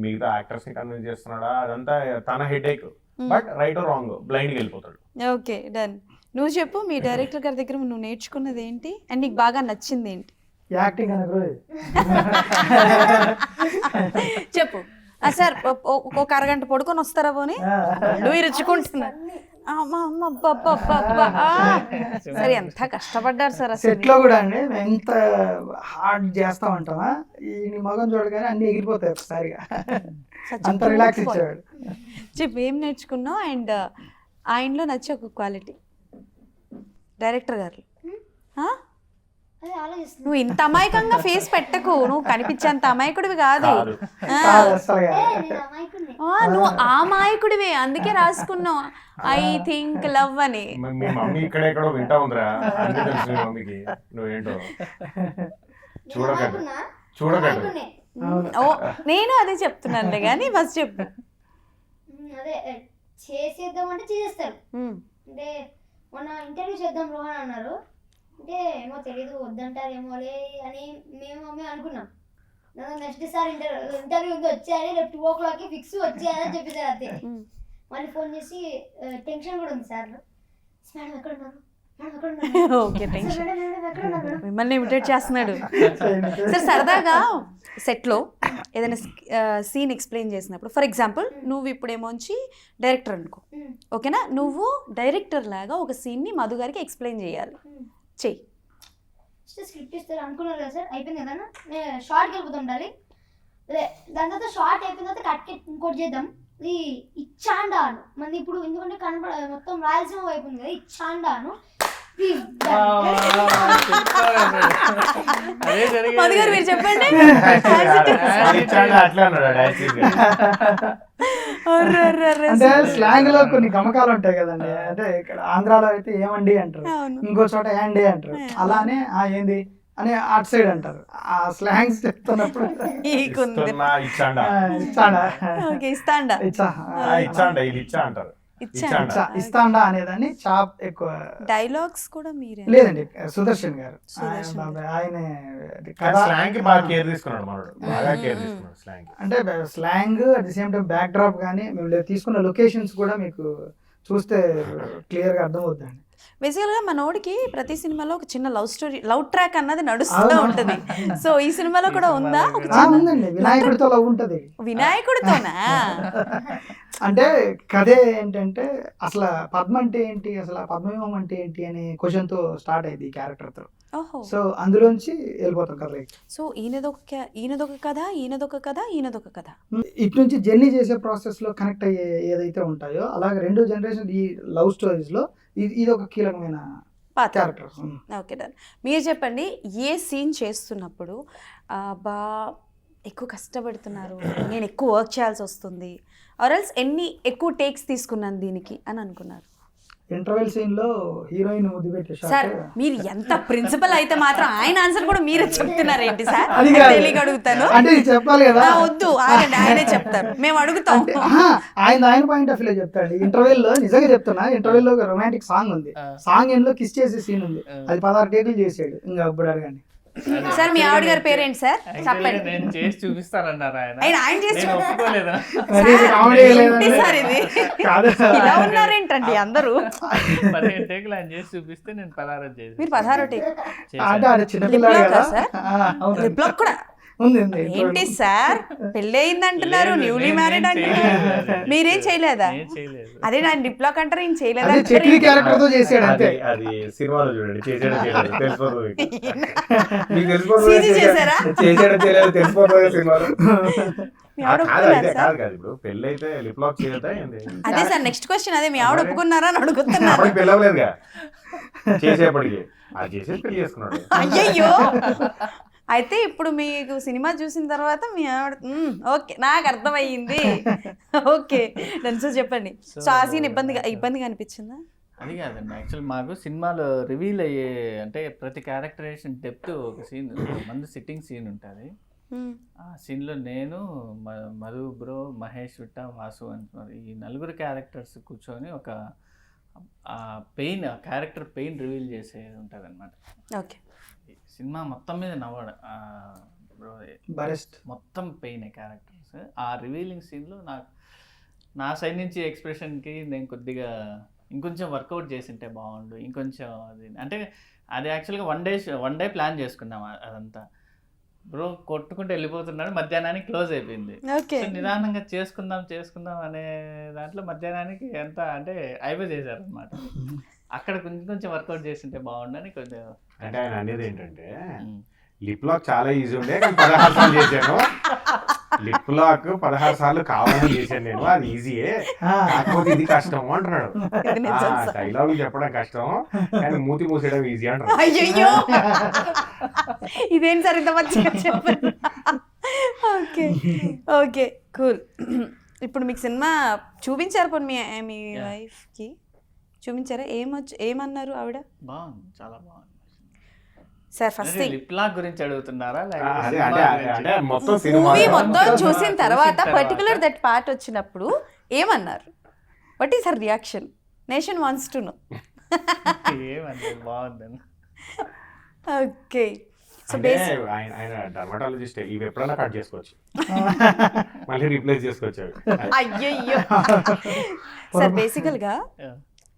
మిగతా యాక్టర్స్ ని కన్విన్స్ చేస్తున్నాడా, అదంతా తన headache. But right or wrong blind గా వెళ్ళిపోతాడు. Okay, done. నువ్వు చెప్పు, మీ డైరెక్టర్ గారి దగ్గర నువ్వు నేర్చుకున్నది ఏంటి అండ్ నీకు బాగా నచ్చింది ఏంటి? యాక్టింగ్ చెప్పు. సార్ ఒక అరగంట పడుకొని వస్తారా పోనీ, నువ్వు ఇరుచుకుంటున్నా. సరే, ఎంత కష్టపడ్డారు సార్ అసలు. సెట్లో కూడా అండి ఎంత హార్డ్ చేస్తా ఉంటామా, ఈ మగం చూడగానే అన్ని ఎగిరిపోతాయి ఒకసారిగా. అంత రిలాక్స్ ఇచ్చేవాడు. చెప్పు ఏం నేర్చుకున్నావు అండ్ ఆయనలో నచ్చే ఒక క్వాలిటీ డైరెక్టర్ గారు. అదే ఆలోచిస్తున్నా. నువ్వు ఇంత అమాయకంగా ఫేస్ పెట్టకు, నువ్వు కనిపించేంత అమాయకుడివి కాదు. ఆ. కాదు అసలు నేను అమాయకుడిని. నువ్వు ఆ మాయకుడివే, అందుకే రాసుకున్నావు ఐ థింక్ లవ్ అని. మీ మమ్మీ ఇక్కడెక్కడో వింటా ఉందిరా, అంటే తెలుసు మీ మమ్మీకి నువ్వేంటో. నేను చూడకండి అమాయకుడినా? చూడకండి. అమాయకుడినే. ఓ నేను అదే చెప్తున్నానులే కానీ ఫస్ట్ చెప్పు. అదే చేసేద్దాం అంటే చేసేస్తారు. ఉమ్. అంటే మొన్న ఇంటర్వ్యూ చేద్దాం రోహన్ అన్నారు. అంటే ఏమో తెలీదు వద్దంటారేమోలే అని మేము మమ్మీ అనుకున్నాం. నెక్స్ట్ సార్ ఇంటర్వ్యూ ఉంది వచ్చేయాలి, రేపు 2 o'clock ఫిక్స్ వచ్చేయాలని చెప్పేసారు. అంతే. ఉమ్. మళ్ళీ ఫోన్ చేసి టెన్షన్ కూడా ఉంది సార్. మేడం ఎక్కడ ఉన్నారు, మేడం ఎక్కడ ఉన్నారు, ఓకే టెన్షన్, మేడం మేడం ఎక్కడ ఉన్నారు మేడం. మిమ్మల్ని ఇమిటేట్ చేస్తున్నాడు. సరే సరదాగా సెట్లో ఏదైనా సీన్ ఎక్స్ప్లెయిన్ చేసినప్పుడు, ఫర్ ఎగ్జాంపుల్ నువ్వు ఇప్పుడేమోంచి డైరెక్టర్ అనుకో, ఓకేనా, నువ్వు డైరెక్టర్ లాగా ఒక సీన్ని మధు గారికి ఎక్స్ప్లెయిన్ చేయాలి, చెయ్యి. స్క్రిప్ట్ ఇస్తారు అనుకున్నారు కదా సార్, అయిపోయింది కదా, షార్ట్కి వెళ్ళిపోతుండాలి. అదే దాని తర్వాత షార్ట్ అయిపోయిన తర్వాత కట్ ఇంకోటి చేద్దాం. ఇది ఇచ్చాండాను మంది ఇప్పుడు, ఎందుకంటే కనపడ మొత్తం రాయలసీమ వైపు ఉంది కదా, ఇచ్చాండాను ప్లీజ్. అదే మధు గారు మీరు చెప్పండి. అట్లా అన్నాడు యాక్చువల్గా. అంటే స్లాంగ్ లో కొన్ని గమకాలు ఉంటాయి కదండి. అంటే ఇక్కడ ఆంధ్రాలో అయితే ఏమండి అంటారు, అవును. ఇంకో చోట ఏండి అంటారు, అలానే ఏంది అని అటు సైడ్ అంటారు. ఆ స్లాంగ్స్ చెప్తున్నప్పుడు ఈకుంది. ఇచ్చాండా ఇచ్చాడా ఓకే ఇస్తాండా, ఇచ్చాండా ఇది ఇచ్చా అంటారు. ఇచ్చాండా. ఇస్తాండా అనేదాన్ని చాప్ ఎక్కువ. డైలాగ్స్ కూడా మీరే? లేదండి సుదర్శన్ గారు, సుదర్శన్ ఆయన స్లాంగ్ కి బాగా కేర్ తీసుకున్నాడు మనోడు, బాగా కేర్ తీసుకున్నాడు స్లాంగ్. అంటే slang at the same time back drop కానీ మేము తీసుకున్న లొకేషన్స్ కూడా మీకు చూస్తే క్లియర్ గా అర్థమవుతుందండి. బేసికల్గా మనోడికి ప్రతి సినిమాలో ఒక చిన్న లవ్ స్టోరీ, లవ్ ట్రాక్ అన్నది నడుస్తూ ఉంటుంది. సో ఈ సినిమాలో కూడా ఉందా? ఒక ఉందండి, వినాయకుడితో లవ్ ఉంటది. వినాయకుడితోనా? అంటే కథే ఏంటంటే అసలు పద్మ అంటే ఏంటి, అసలు పద్మవ్యూహం అంటే ఏంటి అనే క్వశ్చన్ తో స్టార్ట్ అయింది ఈ క్యారెక్టర్ తో. ఓహో. సో అందులోంచి వెళ్ళిపోతాం కథ. సో ఈయనదొక కథ, ఈయనదొక కథ, ఈయనదొక కథ. ఇటు నుంచి జర్నీ చేసే ప్రాసెస్ లో కనెక్ట్ అయ్యే ఏదైతే ఉంటాయో అలాగే 2 జనరేషన్ ఈ లవ్ స్టోరీస్ లో ఇది ఒక కీలకమైన క్యారెక్టర్. Okay done. మీరు చెప్పండి, ఏ సీన్ చేస్తున్నప్పుడు బా ఎక్కువ కష్టపడుతున్నారు, నేను ఎక్కువ వర్క్ చేయాల్సి వస్తుంది, ఆర్ఎల్స్ ఎన్ని ఎక్కువ టేక్స్ తీసుకున్నాను దీనికి అని అనుకున్నారు? ఇంటర్వెల్ సీన్ లో హీరోయిన్ ముద్దు పెట్టే సార్ షాట్. మీరు ఎంత ప్రిన్సిపల్ అయితే మాత్రం ఆయన ఆన్సర్ కూడా మీరే చెప్తున్నారు ఏంటి సార్? అది కాదు. తెలియక అడుగుతాను. అంటే ఇది చెప్పాలి కదా. వద్దు ఆగండి, ఆయనే చెప్తారు, మేము అడుగుతాం. ఆయన పాయింట్ ఆఫ్ వ్యూ చెప్తాడు. ఇంటర్వెల్ లో నిజంగా చెప్తున్నా, ఇంటర్వెల్ లో రొమాంటిక్ సాంగ్ ఉంది, సాంగ్ ఎండ్ లో కిస్ చేసే సీన్ ఉంది, అది 16 టేకులు చేసాడు. ఇంకా అప్పుడు అడగండి సార్ మీ ఆవిడ గారి పేరేంటి సార్ చెప్పండి? నేను చేసి చూపిస్తానన్నారు ఆయన. ఆయన చేసి నేను ఒప్పుకోలేదా? మరి ఇది కామెడీ లేదండి. సార్ ఇది కాదు ఇలా ఉన్నారేంటండి అందరూ? 15 టేకులు ఆయన చేసి చూపిస్తే నేను 16 చేసి. మీరు 16 టేక్ అంటే ఆడ చిన్నపిల్లాడు కదా. సార్ అవును. లిప్ లాక్ కూడా ఉంది. ఏంటి సార్ పెళ్ళి అయింది అంటున్నారు, న్యూలీ మ్యారీడ్ అంటున్నారు, మీరేం చేయలేదా? నేను చేయలేదు. అదే నా లిప్ లాక్ అంటారు, ఈయన చేయలేదా? అదే చక్రి క్యారెక్టర్ తో చేసాడు అంతే. అది సినిమాలో చూడండి, చేసాడో చేయలేదు తెలిసిపోతుంది. CG చేశారా? చేసాడో చేయలేదు తెలిసిపోతుంది సినిమాలో. మీ ఆవిడ కాదు ఒప్పుకున్నారా సార్? కాదు ఇప్పుడు పెళ్ళి అయితే లిప్ లాక్ చేయదా ఏంది? అదే సార్ నెక్స్ట్ క్వశ్చన్, అదే మీ ఆవిడ ఒప్పుకున్నారా అని అడుగుతున్నారు. అప్పటికి పెళ్ళవలేదుగా చేసేపటికి, అది చేసేసి పెళ్లి చేసుకున్నాడు. అయ్యయ్యో. అయితే ఇప్పుడు మీకు సినిమా చూసిన తర్వాత మీ ఆవిడ ఓకే నాకు అర్థమయ్యింది, ఓకే సో చెప్పండి. సో ఆ సీన్ ఇబ్బందిగా అనిపించిందా? అది కాదండి, యాక్చువల్ మాకు సినిమాలో రివీల్ అయ్యే అంటే ప్రతి క్యారెక్టరేషన్ డెప్త్ ఒక సీన్, మంది సిట్టింగ్ సీన్ ఉంటుంది. ఆ సీన్లో నేను మధు బ్రో, మహేష్ విట్ట, వాసు అంటున్నారు, ఈ 4 క్యారెక్టర్స్ కూర్చొని ఒక పెయిన్, క్యారెక్టర్ పెయిన్ రివీల్ చేసేది ఉంటుంది అనమాట. ఓకే. సినిమా మొత్తం మీద నవ్వడం బ్రో, మొత్తం పెయిన్ క్యారెక్టర్స్. ఆ రివీలింగ్ సీన్లో నా సైడ్ నుంచి ఎక్స్ప్రెషన్కి నేను కొద్దిగా ఇంకొంచెం వర్కౌట్ చేసింటే బాగుండు, ఇంకొంచెం అది అంటే అది యాక్చువల్గా వన్ డే ప్లాన్ చేసుకున్నాం అదంతా. బ్రో కొట్టుకుంటూ వెళ్ళిపోతున్నాడు, మధ్యాహ్నానికి క్లోజ్ అయిపోయింది. సో నిదానంగా చేసుకుందాం అనే దాంట్లో మధ్యాహ్నానికి ఎంత అంటే అయిపోయి చేశారు అనమాట. అక్కడ కొంచెం వర్కౌట్ చేసింటే బాగుండని కొంచెం. అంటే ఆయన అనేది ఏంటంటే లిప్ లాక్ చాలా ఈజీ ఉండే కానీ 16 సార్లు చేశాను. లిప్ లాక్ 16 సార్లు కావాలని చేశాను నేను, అది ఈజీయే, కాకపోతే ఇది కష్టం అంటున్నాడు. ఇది నిజం సార్. డైలాగులు చెప్పడం కష్టం కానీ మూతి మూసేయడం ఈజీ అంటున్నాడు. అయ్యయ్యో ఇదేం సార్ ఇంత మంచిగా చెప్పారు. Okay okay cool. ఇప్పుడు మీకు సినిమా చూపించారు పోనీ మీ వైఫ్కి చూపించారా? ఏమన్నారు ఆవిడ? బాగుంది, చాలా బాగుంది. Sir first thing lip lock గురించి అడుగుతున్నారా అంటే మొత్తం సినిమా మూవీ మొత్తం చూసిన తర్వాత పర్టికులర్ దట్ పార్ట్ వచ్చినప్పుడు ఏమన్నారు? What is her reaction? Nation wants to know. ఏమన్నా బాగుందని. ఓకే సో అంటే ఆయన డర్మటాలజిస్ట్, ఇవి ఎప్పుడైనా కట్ చేసుకోవచ్చు, మళ్ళీ రీప్లేస్ చేసుకోవచ్చు. అయ్యయ్యో సార్ బేసికల్గా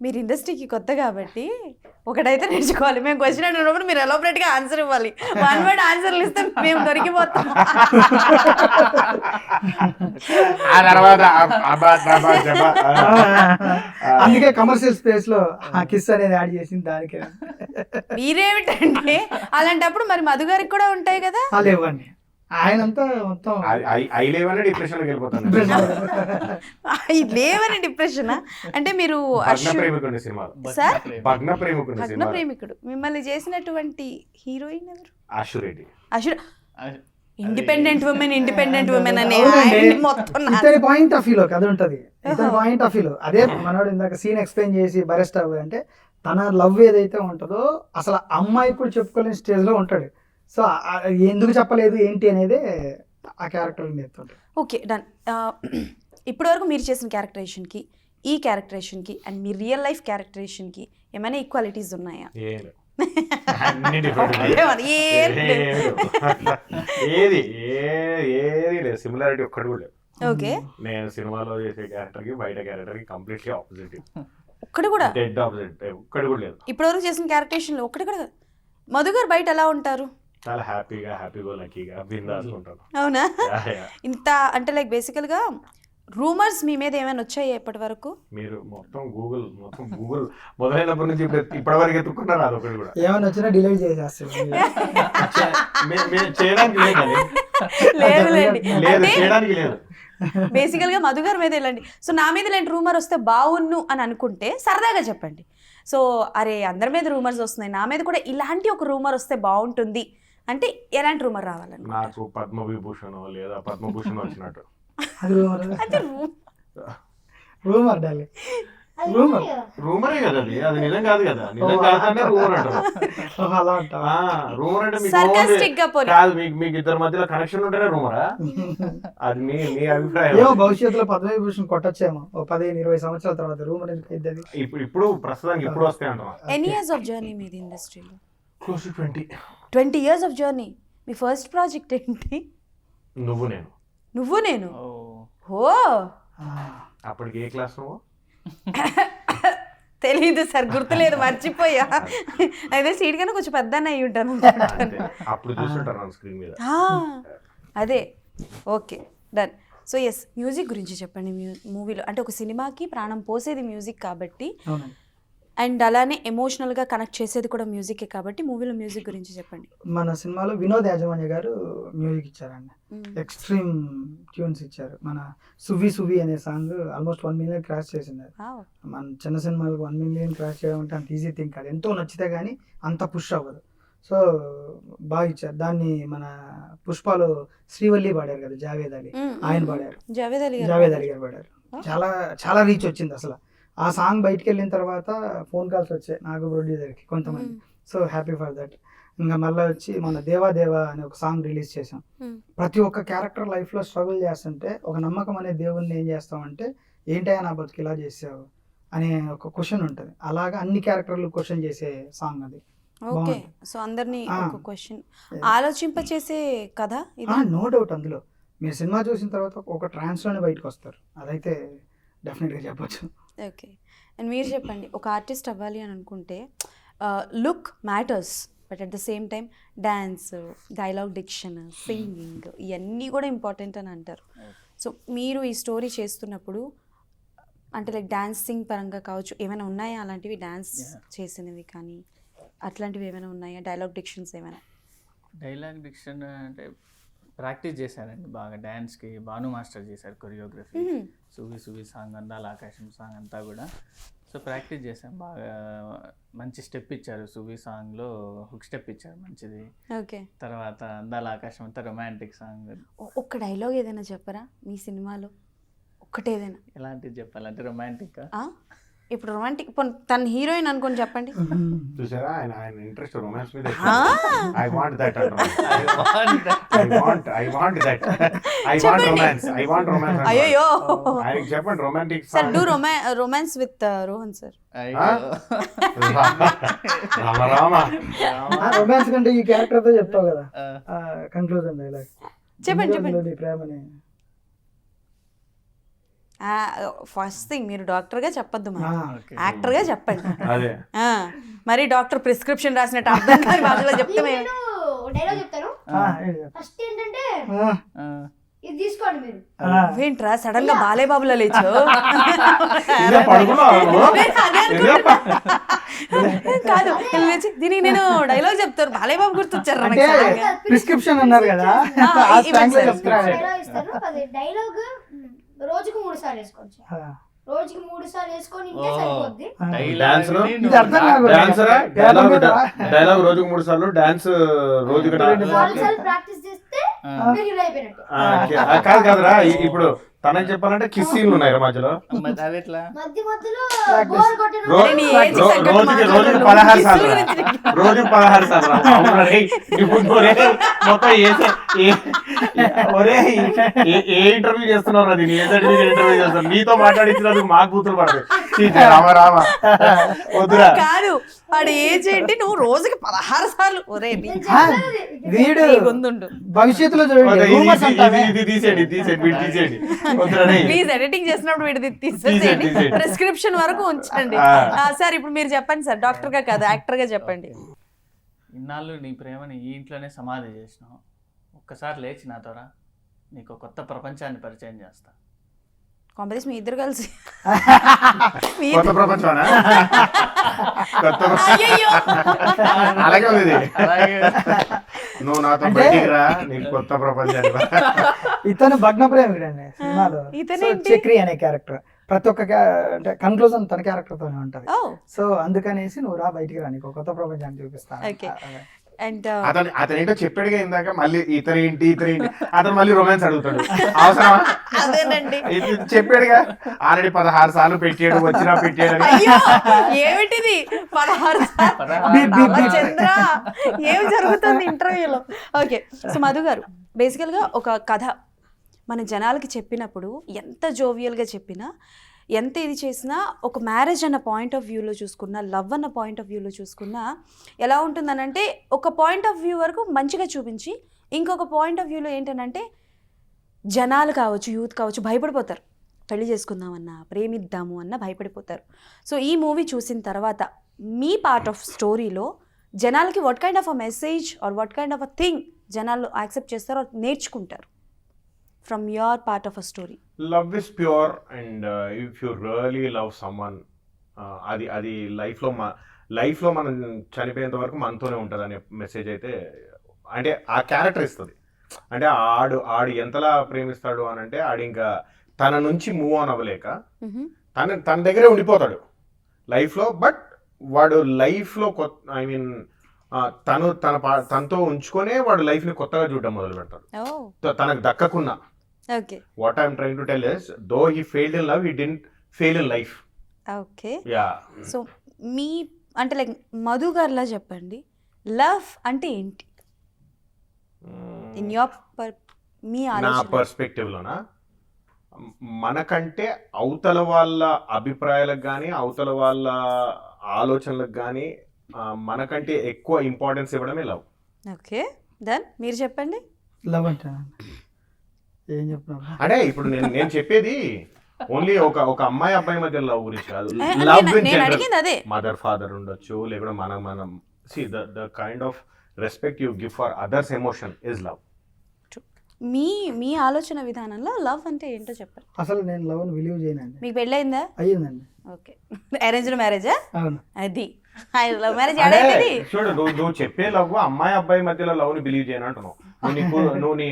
మీరు ఇండస్ట్రీకి కొత్త కాబట్టి ఒకటైతే నేర్చుకోవాలి. మేము క్వశ్చన్ అడిగినప్పుడు మీరు ఎలాబరేట్గా ఆన్సర్ ఇవ్వాలి. వన్ వర్డ్ ఆన్సర్లు ఇస్తే మేము దొరికిపోతాం. ఆ తర్వాత అందుకే కమర్షియల్ స్పేస్ లో ఆ కిస్ అనేది యాడ్ చేసింది దానికే. మీరేమిటంటే అలాంటప్పుడు మరి మధు గారికి కూడా ఉంటాయి కదా? లేవండి, ఆయనంతా మొత్తం ఐలేవనే డిప్రెషన్ లోకి వెళ్ళిపోతాను. లేవని డిప్రెషన్ అంటే మీరు భగ్న ప్రేమికుడు సినిమాలో సార్ భగ్న ప్రేమికుడు భగ్న సినిమా ప్రేమికుడు మిమ్మల్ని చేసినటువంటి హీరోయిన్ ఎవరు? ఆశురెడ్డి. ఇండిపెండెంట్ ఉమెన్ అనే మొత్తం ఇతని పాయింట్ ఆఫ్ వ్యూలో కథ ఉంటది. ఇతని పాయింట్ ఆఫ్ వ్యూలో అదే మనోడు ఇందాక సీన్ ఎక్స్ప్లెయిన్ చేసి బరెస్ట్ అవ్వ అంటే తన లవ్ ఏదైతే ఉంటుందో అసలు అమ్మాయి కూడా చెప్పుకోలేని స్టేజ్ లో ఉంటాడు. సో ఎందుకు చెప్పలేదు ఏంటి అనేది ఆ క్యారెక్టర్ నేర్తుంటాడు. Okay done. ఇప్పటి వరకు మీరు చేసిన క్యారెక్టరేషన్కి ఈ క్యారెక్టరేషన్కి అండ్ మీ రియల్ లైఫ్ క్యారెక్టరేషన్కి ఏమైనా ఈక్వాలిటీస్ ఉన్నాయా? ఏది లేదు, సిమిలారిటీ ఒక్కటి కూడా లేదు. ఓకే నేను సినిమాలో చేసే క్యారెక్టర్ కి బయట క్యారెక్టర్ కి కంప్లీట్లీ ఆపోజిట్. ఒక్కటి కూడా డెడ్ ఆపోజిట్, ఒక్కటి కూడా లేదు. ఇప్పటి వరకు చేసిన క్యారెక్టరేషన్లో ఒక్కటి కూడా. మధు గారు బయట ఎలా ఉంటారు? చాలా హ్యాపీగా లక్కీగా బిందాస్గా ఉంటాను. అవునా? ఇంత అంటే లైక్ బేసికల్గా రూమర్స్ మీ మీద ఏమైనా వచ్చాయి ఇప్పటి వరకు? మీరు మొత్తం గూగుల్ మొదలైనప్పటి నుంచి ఇప్పటి వరకు ఎత్తుకున్నారు, అదొకటి కూడా ఏమైనా వచ్చినా డిలీట్ చేసేస్తారు. చేయడానికి చేయడానికి లేదు. బేసికల్గా మధు గారి మీద వెళ్ళండి. సో నా మీద ఇలాంటి రూమర్ వస్తే బాగున్ను అని అనుకుంటే సరదాగా చెప్పండి. సో అరే అందరి మీద రూమర్స్ వస్తున్నాయి, నా మీద కూడా ఇలాంటి ఒక రూమర్ వస్తే బాగుంటుంది అంటే ఎలాంటి రూమర్ రావాలని? నాకు పద్మవిభూషణ్ లేదా పద్మభూషణ్ వచ్చినట్టు. రూమర్ డాలి, రూమరే కదా అది, అది నిజం కాదు కదా. నిజం కాదంటే రూమర్ అంటారు. అలా అంటావా? రూమర్ అంటే కాదు, మీకు ఇద్దరి మధ్యలో కనెక్షన్ ఉంటేనే రూమరా? అది మీ అభిప్రాయం. ఏమో భవిష్యత్తులో పద్మవిభూషణ్ కొట్టొచ్చేమో 15-20 సంవత్సరాల తర్వాత. రూమర్ ఎందుకు అయింది? ఇప్పుడు ప్రస్తుతానికి ఇప్పుడు వస్తాయి అంటాం. ఎన్ని ఇయర్స్ ఆఫ్ జర్నీ మీది ఇండస్ట్రీలో? Close to 20 years of journey. Me first project ఏంటి? నువ్వు నేను. ఓ అప్పటికి ఏ క్లాస్ నువ్వు? తెలీదు సార్, గుర్తులేదు, మర్చిపోయా. అదే సీట్ కన్నా కొంచెం పెద్ద అయ్యి ఉంటాను అప్పుడు చూస్తుంటారు స్క్రీన్ మీద. అదే okay done. So yes, music గురించి చెప్పండి. మూవీలో అంటే ఒక సినిమాకి ప్రాణం పోసేది మ్యూజిక్ కాబట్టి, అండ్ అలానే ఎమోషనల్గా కనెక్ట్ చేసేది కూడా మ్యూజికే కాబట్టి మూవీలో మ్యూజిక్ గురించి చెప్పండి. మన సినిమాలో వినోద్ యాజమాన్య గారు మ్యూజిక్ ఇచ్చారండి. ఎక్స్ట్రీమ్ ట్యూన్స్ ఇచ్చారు. మన సువి అనే సాంగ్ ఆల్మోస్ట్ 1 మిలియన్ క్రాష్ చేసింది. మన చిన్న సినిమాలకు 1 మిలియన్ క్రాష్ చేయడం అంటే అంత ఈజీ థింగ్ కాదు. ఎంతో నచ్చితే కానీ అంత పుష్ అవ్వదు. సో బాగా ఇచ్చారు. దాన్ని మన పుష్పలో శ్రీవల్లి పాడారు కదా, జావేద్ అలీ, ఆయన పాడారు. జావేద్ అలీ గారు పాడారు. చాలా చాలా రీచ్ వచ్చింది అసలు. ఆ సాంగ్ బయటికి వెళ్ళిన తర్వాత ఫోన్ కాల్స్ వచ్చాయి నాకు, ప్రొడ్యూసర్కి కొంతమంది. So happy for that. ఇంకా మళ్ళీ వచ్చి మన దేవా అనే ఒక సాంగ్ రిలీజ్ చేసాం. ప్రతి ఒక్క క్యారెక్టర్ లైఫ్లో స్ట్రగుల్ చేస్తుంటే ఒక నమ్మకం అనే దేవుణ్ణి ఏం చేస్తామంటే, ఏంటయ్యా నా బతుకు ఇలా చేసావు అనే ఒక క్వశ్చన్ ఉంటుంది. అలాగా అన్ని క్యారెక్టర్లు క్వశ్చన్ చేసే సాంగ్ అది. ఓకే, సో అందరినీ ఒక క్వశ్చన్ ఆలోచింపచేసే కథ ఇది. No doubt. అందులో మీరు సినిమా చూసిన తర్వాత ఒక ట్రాన్స్లోనే బయటకు వస్తారు, అదైతే డెఫినెట్గా చెప్పొచ్చు. ఓకే, అండ్ మీరు చెప్పండి, ఒక ఆర్టిస్ట్ అవ్వాలి అని అనుకుంటే look matters, but at the same time dance, dialogue diction, singing ఇవన్నీ కూడా ఇంపార్టెంట్ అని అంటారు. సో మీరు ఈ స్టోరీ చేస్తున్నప్పుడు అంటే లైక్ డాన్సింగ్ పరంగా కావచ్చు, ఏమైనా ఉన్నాయా అలాంటివి? డాన్స్ చేసినవి కానీ అట్లాంటివి ఏమైనా ఉన్నాయా? డైలాగ్ డిక్షన్స్ ఏమైనా? డైలాగ్ డిక్షన్ అంటే ప్రాక్టీస్ చేశానండి బాగా. డ్యాన్స్కి భాను మాస్టర్ చేశారు కొరియోగ్రఫీ. సువి సువి సాంగ్, అందాల ఆకాశం సాంగ్ అంతా కూడా. సో ప్రాక్టీస్ చేశాను బాగా. మంచి స్టెప్ ఇచ్చారు సువి సాంగ్లో, హుక్ స్టెప్ ఇచ్చారు మంచిది. ఓకే, తర్వాత అందాల ఆకాశం అంతా రొమాంటిక్ సాంగ్. ఒక్క డైలాగ్ ఏదైనా చెప్పరా మీ సినిమాలో? ఒక్కటేదైనా. ఎలాంటిది చెప్పాలంటే రొమాంటిక్ ఇప్పుడు రొమాంటిక్ తన హీరోయిన్ అనుకొని చెప్పండి. చూసారా ఆయన ఇంట్రెస్ట్ రొమాన్స్ మీద. ఆ. I want that romance. అయ్యో ఆయనకి చెప్పండి romantic sir, do romance with Rohan sir. Rama Rama. Romance కంటే ఈ క్యారెక్టర్ తో చెప్తావు కదా కంక్లూజన్ డైలాగ్. చెప్పండి. ప్రేమని ఫస్ట్ థింగ్ మీరు డాక్టర్ గా చెప్పొద్దు, Okay. యాక్టర్ గా చెప్పండి. అదే మరి డాక్టర్ ప్రిస్క్రిప్షన్ రాసినట్టు అర్థం కాని భాషలో చెప్తే మేము నేను డైలాగ్ చెప్తాను. ఫస్ట్ ఏంటంటే ఇది తీసుకోండి మీరు. ఏంట్రా సడన్ గా బాలేబాబులో లేచో? ఇదే పడుకున్నావా? కాదు, లేచి దీనికి నేను డైలాగ్ చెప్తాను, బాలేబాబు గుర్తొచ్చారు అంటే ప్రిస్క్రిప్షన్ అన్నారు కదా, ఆ స్లాంగ్ లో చెప్తారా? డైలాగ్ ఇస్తాను. అది డైలాగ్ రోజుకు 3 సార్లు వేసుకోవచ్చు. రోజుకి 3 సార్లు వేసుకొని ఇంటే సరిపోద్ది. ఇది అర్థం కాదు. డైలాగ్ రోజుకు 3 సార్లు, డాన్స్ రోజుకు 4 సార్లు ప్రాక్టీస్ చేస్తే మీరు ఇలా అయిపోయినట్టు. కాదు కదరా. ఇప్పుడు తనకి చెప్పాలంటే కిస్ సీన్లు ఉన్నాయి మధ్యలో. అది ఎట్లా? మధ్య మధ్యలో బోర్ కొట్టిన రోజుకి 16 సార్లు, రోజుకి 16 సార్లు. మొత్తం ఏ ఇంటర్వ్యూ చేస్తున్నావు? అది నీ ఇంటర్వ్యూ చేస్తాను. నీతో మాట్లాడించినందుకు మా కూతురు పడతాయి. రామ రామ వద్దురా. కాదు, వాడు ఏజ్ ఏంటి? నువ్వు రోజుకి 16 సార్లు. ఒరే వీడు గొంతుండు, భవిష్యత్తులో చూడండి rumors అంటావే. ఇది తీసేయండి, తీసేయండి, వీడు తీసేయండి. వద్దురా. ప్లీజ్ ఎడిటింగ్ చేసినప్పుడు వీడి తీసేయండి, తీసేయండి. ప్రిస్క్రిప్షన్ వరకు ఉంచండి. సార్ ఇప్పుడు మీరు చెప్పండి సార్, డాక్టర్ గా కాదు యాక్టర్ గా చెప్పండి. ఇన్నాళ్ళు నీ ప్రేమని ఈ ఇంట్లోనే సమాధి చేసినావు. ఒక్కసారి లేచి నాతోరా, నీకు కొత్త ప్రపంచాన్ని పరిచయం చేస్తా. కాంపిటీషన్ మీ ఇద్దరు కలిసి కొత్త ప్రపంచమా? అయ్యయ్యో. అలాగే ఉంది ఇది. అలాగే నువ్వు నాతో బయటికి రా, నీకు కొత్త ప్రపంచాన్ని. ఇతను భగ్న ప్రేమికుడండి సినిమాలో. ఇతనేంటి? చక్రి అనే క్యారెక్టర్ ప్రతి ఒక్క అంటే కన్క్లూజన్ తన క్యారెక్టర్ తోనే ఉంటది. ఓ సో అందుకనేసి నువ్వు రా బయటికి రా, నీకు కొత్త ప్రపంచాన్ని చూపిస్తాను. Okay. అండ్ అతను ఏంటో చెప్పాడుగా ఇందాక, మళ్ళీ ఇతరేంటి అతను మళ్ళీ రొమాన్స్ అడుగుతాడు. అవసరమా? అదేనండి. ఇది చెప్పాడుగా ఆల్రెడీ 16 సార్లు పెట్టాడు, వచ్చినా పెట్టాడు. అయ్యో ఏమిటిది 16 చంద్ర, ఏం జరుగుతుంది ఇంటర్వ్యూలో? ఓకే, సో మధు గారు, బేసికల్గా ఒక కథ మన జనాలకి చెప్పినప్పుడు ఎంత జోవియల్గా చెప్పినా, ఎంత ఇది చేసినా, ఒక మ్యారేజ్ అన్న పాయింట్ ఆఫ్ వ్యూలో చూసుకున్నా, లవ్ అన్న పాయింట్ ఆఫ్ వ్యూలో చూసుకున్నా ఎలా ఉంటుందనంటే, ఒక పాయింట్ ఆఫ్ వ్యూ వరకు మంచిగా చూపించి, ఇంకొక పాయింట్ ఆఫ్ వ్యూలో ఏంటనంటే జనాలు కావచ్చు, యూత్ కావచ్చు, భయపడిపోతారు. పెళ్లి చేసుకుందామన్నా, ప్రేమిద్దాము అన్న భయపడిపోతారు. సో ఈ మూవీ చూసిన తర్వాత మీ పార్ట్ ఆఫ్ స్టోరీలో జనాలకి what kind of a message or what kind of a thing జనాలు యాక్సెప్ట్ చేస్తారు, నేర్చుకుంటారు from your part of a story? Love is pure and if you really love someone, అది లైఫ్లో మనం చనిపోయేంత వరకు మనతోనే ఉంటుంది అనే మెసేజ్ అయితే, అంటే ఆ క్యారెక్టర్ ఇస్తుంది. అంటే ఆడు ఎంతలా ప్రేమిస్తాడు అని అంటే, ఆడు ఇంకా తన నుంచి మూవ్ ఆన్ అవ్వలేక తన దగ్గరే ఉండిపోతాడు లైఫ్లో. బట్ వాడు లైఫ్లో ఐ మీన్ తనతో ఉంచుకొనే వాడు లైఫ్ని కొత్తగా చూడడం మొదలు పెడతాడు. తనకు దక్కకున్నా. Okay, what I'm trying to tell is, though he failed in love, he didn't fail in life. Okay. Yeah. So మీ అంటే లైక్ మధు గారిలా చెప్పండి, లవ్ అంటే ఏంటి ఇన్ యువర్ మీ నా ఆలోచన? పర్స్పెక్టివ్లోనా, మనకంటే అవతల వాళ్ళ అభిప్రాయాలకు కానీ, అవతల వాళ్ళ ఆలోచనలకు కానీ మనకంటే ఎక్కువ ఇంపార్టెన్స్ ఇవ్వడమే లవ్. ఓకే, దెన్ మీరు చెప్పండి. లవ్ అంటే ఏం చెప్తున్నా అంటే ఇప్పుడు నేను చెప్పేది ఓన్లీ ఒక అమ్మాయి అబ్బాయి మధ్య లవ్ గురించి కాదు. నేను లవ్ అడిగింది అదే. మదర్ ఫాదర్ ఉండొచ్చు, లేకపోతే మనం see the kind of respect you give for others emotion is love. మీ ఆలోచన విధానంలో లవ్ అంటే ఏంటో చెప్పండి. అసలు నేను లవ్ ని బిలీవ్ చేయనండి. మీకు పెళ్ళయిందా? అయ్యిందండి. ఓకే, అరేంజ్డ్ మ్యారేజా? అవును. అది లవ్ మ్యారేజ్ అదే, ఏడైతుంది చూడు నువ్వు చెప్పే లవ్ అమ్మాయి అబ్బాయి మధ్యలో లవ్ ని బిలీవ్ చేయను అంటున్నావు. నువ్వు నీ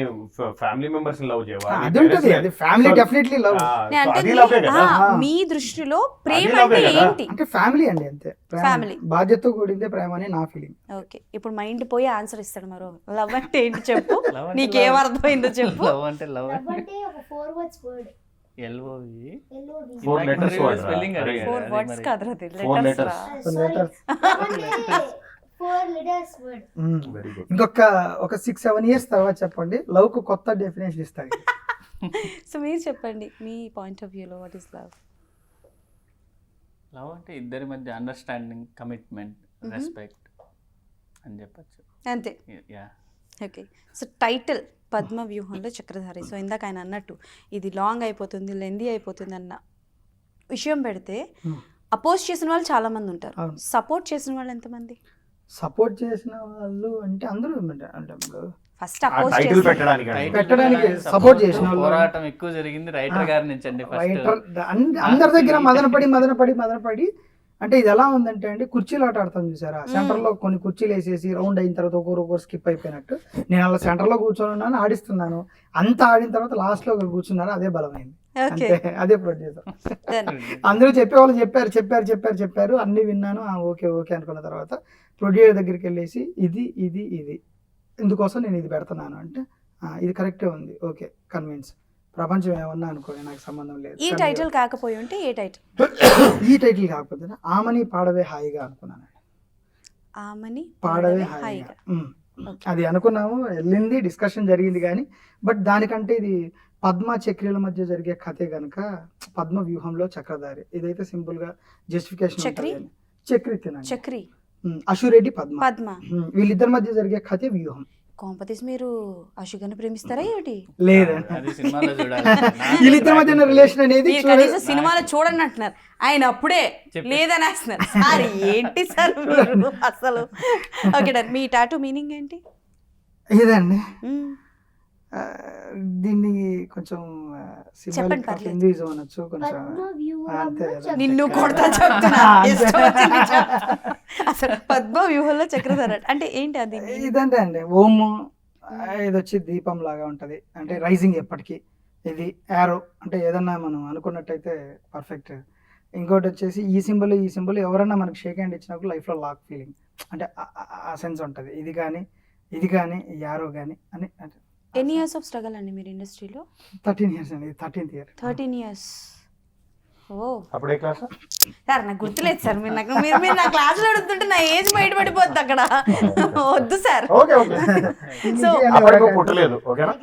ఫ్యామిలీ మెంబర్స్ లవ్ చేయవా? అది ఉంటుంది, అది ఫ్యామిలీ డెఫినెట్లీ లవ్. నేను అంటే అది లవ్వే కదా. మీ దృష్టిలో ప్రేమ అది అంటే లవ్వే కదా. ఏంటి? అంటే ఫ్యామిలీ అండి, అంతే. ప్రేమ Family. బాధ్యతతో కూడిందే ప్రేమ అని నా ఫీలింగ్. ఓకే, ఇప్పుడు మైండ్ పోయి ఆన్సర్ ఇస్తాడు మరో. లవ్ అంటే ఏంటి చెప్పు, Love అంటే నీకేం love. అర్థమైందో చెప్పు. లవ్ అంటే లవ్ లవ్ అంటే ఒక 4 words word LOV LOV 4 letters word రా. స్పెల్లింగ్ అరే, అడిగాడు. 4 అది వర్డ్స్ మరి. కాదురా, అది 4 లెటర్స్ రా. letters. సారీ లవ్ అంటే 4 letters word Very good. ఒక 6-7 years తర్వాత చెప్పండి, లవ్ కు కొత్త డెఫినేషన్ ఇస్తారు. సో మీరు చెప్పండి మీ పాయింట్ ఆఫ్ వ్యూలో వాట్ ఇస్ లవ్? లవ్ అంటే ఇద్దరి మధ్య అండర్స్టాండింగ్, కమిట్మెంట్, రెస్పెక్ట్ అని చెప్పచ్చు. అంతే. Yeah okay, so title Padma వ్యూహంలో చక్రధారి. సో ఇందాక ఆయన అన్నట్టు ఇది లాంగ్ అయిపోతుంది, లెందీ అయిపోతుంది అన్న విషయం పెడితే అపోజ్ చేసిన వాళ్ళు చాలా మంది ఉంటారు, అవును. సపోర్ట్ చేసిన వాళ్ళు ఎంతమంది? సపోర్ట్ చేసిన వాళ్ళు అంటే అందరూ అంటే ఇప్పుడు ఫస్ట్ ఆ అపోజ్ టైటిల్ చేసిన పెట్టడానికి అండి. పెట్టడానికి support చేసిన వాళ్ళు. పోరాటం ఎక్కువ జరిగింది రైటర్ గారి నుంచి అండి. రైటర్ ఫస్ట్ అందరి దగ్గర మదనపడి అంటే ఇది ఎలా ఉందంటే అండి, కుర్చీలు ఆట ఆడతాం చూసారా, సెంటర్ లో కొన్ని కుర్చీలు వేసేసి రౌండ్ అయిన తర్వాత ఒకరు స్కిప్ అయిపోయినట్టు, నేను అలా సెంటర్ లో కూర్చొని ఉన్నాను, ఆడిస్తున్నాను, అంతా ఆడిన తర్వాత లాస్ట్ లో ఒకరు కూర్చున్నారు, అదే బలమైంది. ఓకే అంతే, అదే ప్రొడ్యూసర్. అందరూ చెప్పేవాళ్ళు చెప్పారు, అన్ని విన్నాను, ఓకే అనుకున్న తర్వాత ప్రొడ్యూసర్ దగ్గరికి వెళ్ళేసి ఇది ఇందుకోసం నేను ఇది పెడుతున్నాను అంటే ఇది కరెక్టే ఉంది, ఓకే కన్విన్స్, ప్రపంచం ఏమన్నా అనుకోని నాకు సంబంధం లేదు. ఈ టైటిల్ కాకపోయి ఉంటే ఏ టైటిల్? ఈ టైటిల్ కాకపోతే ఆమని పాడవే హాయిగా అనుకున్నాను. ఆమని పాడవే హాయిగా అది అనుకున్నాము, వెళ్ళింది, డిస్కషన్ జరిగింది, కానీ బట్ దానికంటే ఇది పద్మ చక్రీల మధ్య జరిగే కథే గనుక పద్మ వ్యూహంలో చక్రధారి, ఇదైతే సింపుల్ గా జస్టిఫికేషన్ చక్రి తినండి, చక్రి అశురెడ్డి పద్మ, వీళ్ళిద్దరి మధ్య జరిగే కథే వ్యూహం. కాంపతీస్ మీరు అశుగని ప్రేమిస్తారా ఏమిటి? లేదండి, అది సినిమాలో చూడాలి. వీళ్ళిద్దరి మధ్య రిలేషన్ అనేది మీరు కనీసం సినిమాలో చూడండి అంటున్నారు, ఆయన అప్పుడే లేదని వేస్తున్నారు. సార్ ఏంటి సార్ మీరు అసలు? Okay done. మీ టాటూ మీనింగ్ ఏంటి? ఇదండి, మ్మ్. దీన్ని కొంచెం చెప్పండి, పర్లేదు. హిందూయిజం అనొచ్చు కొంచెం, పద్మ అంతే వ్యూహంలో కదా. నిన్ను కొడతా చెప్తున్నా, ఇష్టం వచ్చింది చెప్తా. అసలు పద్మ వ్యూహంలో చక్రధార అంటే ఏంటి అది? ఇదంటే అండి ఓము, ఇది వచ్చి దీపం లాగా ఉంటది, అంటే రైజింగ్ ఎప్పటికీ, ఇది యారో అంటే ఏదన్నా మనం అనుకున్నట్టయితే పర్ఫెక్ట్. ఇంకోటి వచ్చేసి ఈ సింబల్ ఎవరన్నా మనకి షేక్ హ్యాండ్ ఇచ్చినప్పుడు లైఫ్లో లాక్ ఫీలింగ్, అంటే ఆ సెన్స్ ఉంటుంది. ఇది కానీ యారో కానీ అని. ఎన్ని ఇయర్స్ ఆఫ్ స్ట్రగల్ అండి మీరు ఇండస్ట్రీలో? 13 years అండి, 13th year. 13 years. ఓ అప్పుడే క్లాస్ సార్, నాకు గుర్తులేదు సార్, మీరు నా క్లాసులో అడుగుతుంటే నా ఏజ్ బయటపడిపోద్ది అక్కడ. వద్దు సార్. ఓకే సో అప్పటికో పుట్టలేదు, ఓకేనా?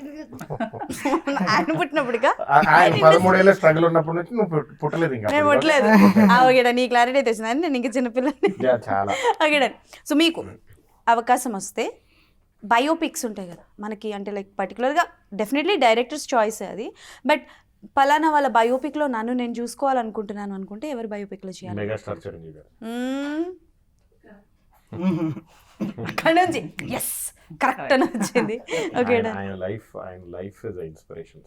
ఆయన పుట్టినప్పుడుగా ఆయన 13 ఏళ్ళ స్ట్రగుల్ ఉన్నప్పటి నుంచి నువ్వు పుట్టలేదు ఇంకా. నేను పుట్టలేదు. ఓకేడా, నీ క్లారిటీ అయితే వచ్చిందని నేను ఇంకా చిన్నపిల్లని. చాలా ఓకేడా. సో మీకు అవకాశం వస్తే బయోపిక్స్ ఉంటాయి కదా మనకి, అంటే లైక్ పర్టికులర్గా డెఫినెట్లీ డైరెక్టర్స్ చాయిస్ అది, బట్ పలానా వాళ్ళ బయోపిక్లో నన్ను నేను చూసుకోవాలనుకుంటున్నాను అనుకుంటే ఎవరి బయోపిక్లో చేయాలి? మెగాస్టార్ చిరంజీవి గారు. అక్కడ నుంచి ఎస్ కరెక్ట్ అని వచ్చింది. ఓకే ఆయన life is inspiration.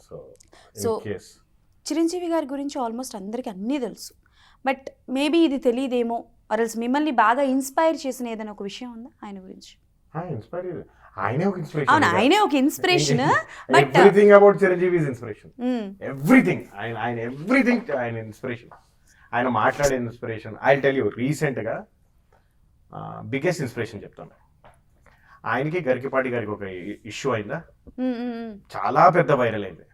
So Chiranjeevi గారి గురించి ఆల్మోస్ట్ అందరికీ అన్నీ తెలుసు, బట్ మేబీ ఇది తెలియదేమో, ఆర్ఎల్స్ మిమ్మల్ని బాగా ఇన్స్పైర్ చేసిన ఏదైనా ఒక విషయం ఉందా ఆయన గురించి? ఆయనే ఒక ఇన్స్పిరేషన్. అవును, ఆయనే ఒక inspiration, but everything about Chiranjeevi is inspiration. Everything ఆయన ఇన్స్పిరేషన్. ఆయన మాట్లాడే inspiration. I tell you, recent గా బిగ్గెస్ట్ ఇన్స్పిరేషన్ చెప్తాను. ఆయనకి గరికిపాటి గారికి ఒక ఇష్యూ అయిందా, చాలా పెద్ద వైరల్ అయింది.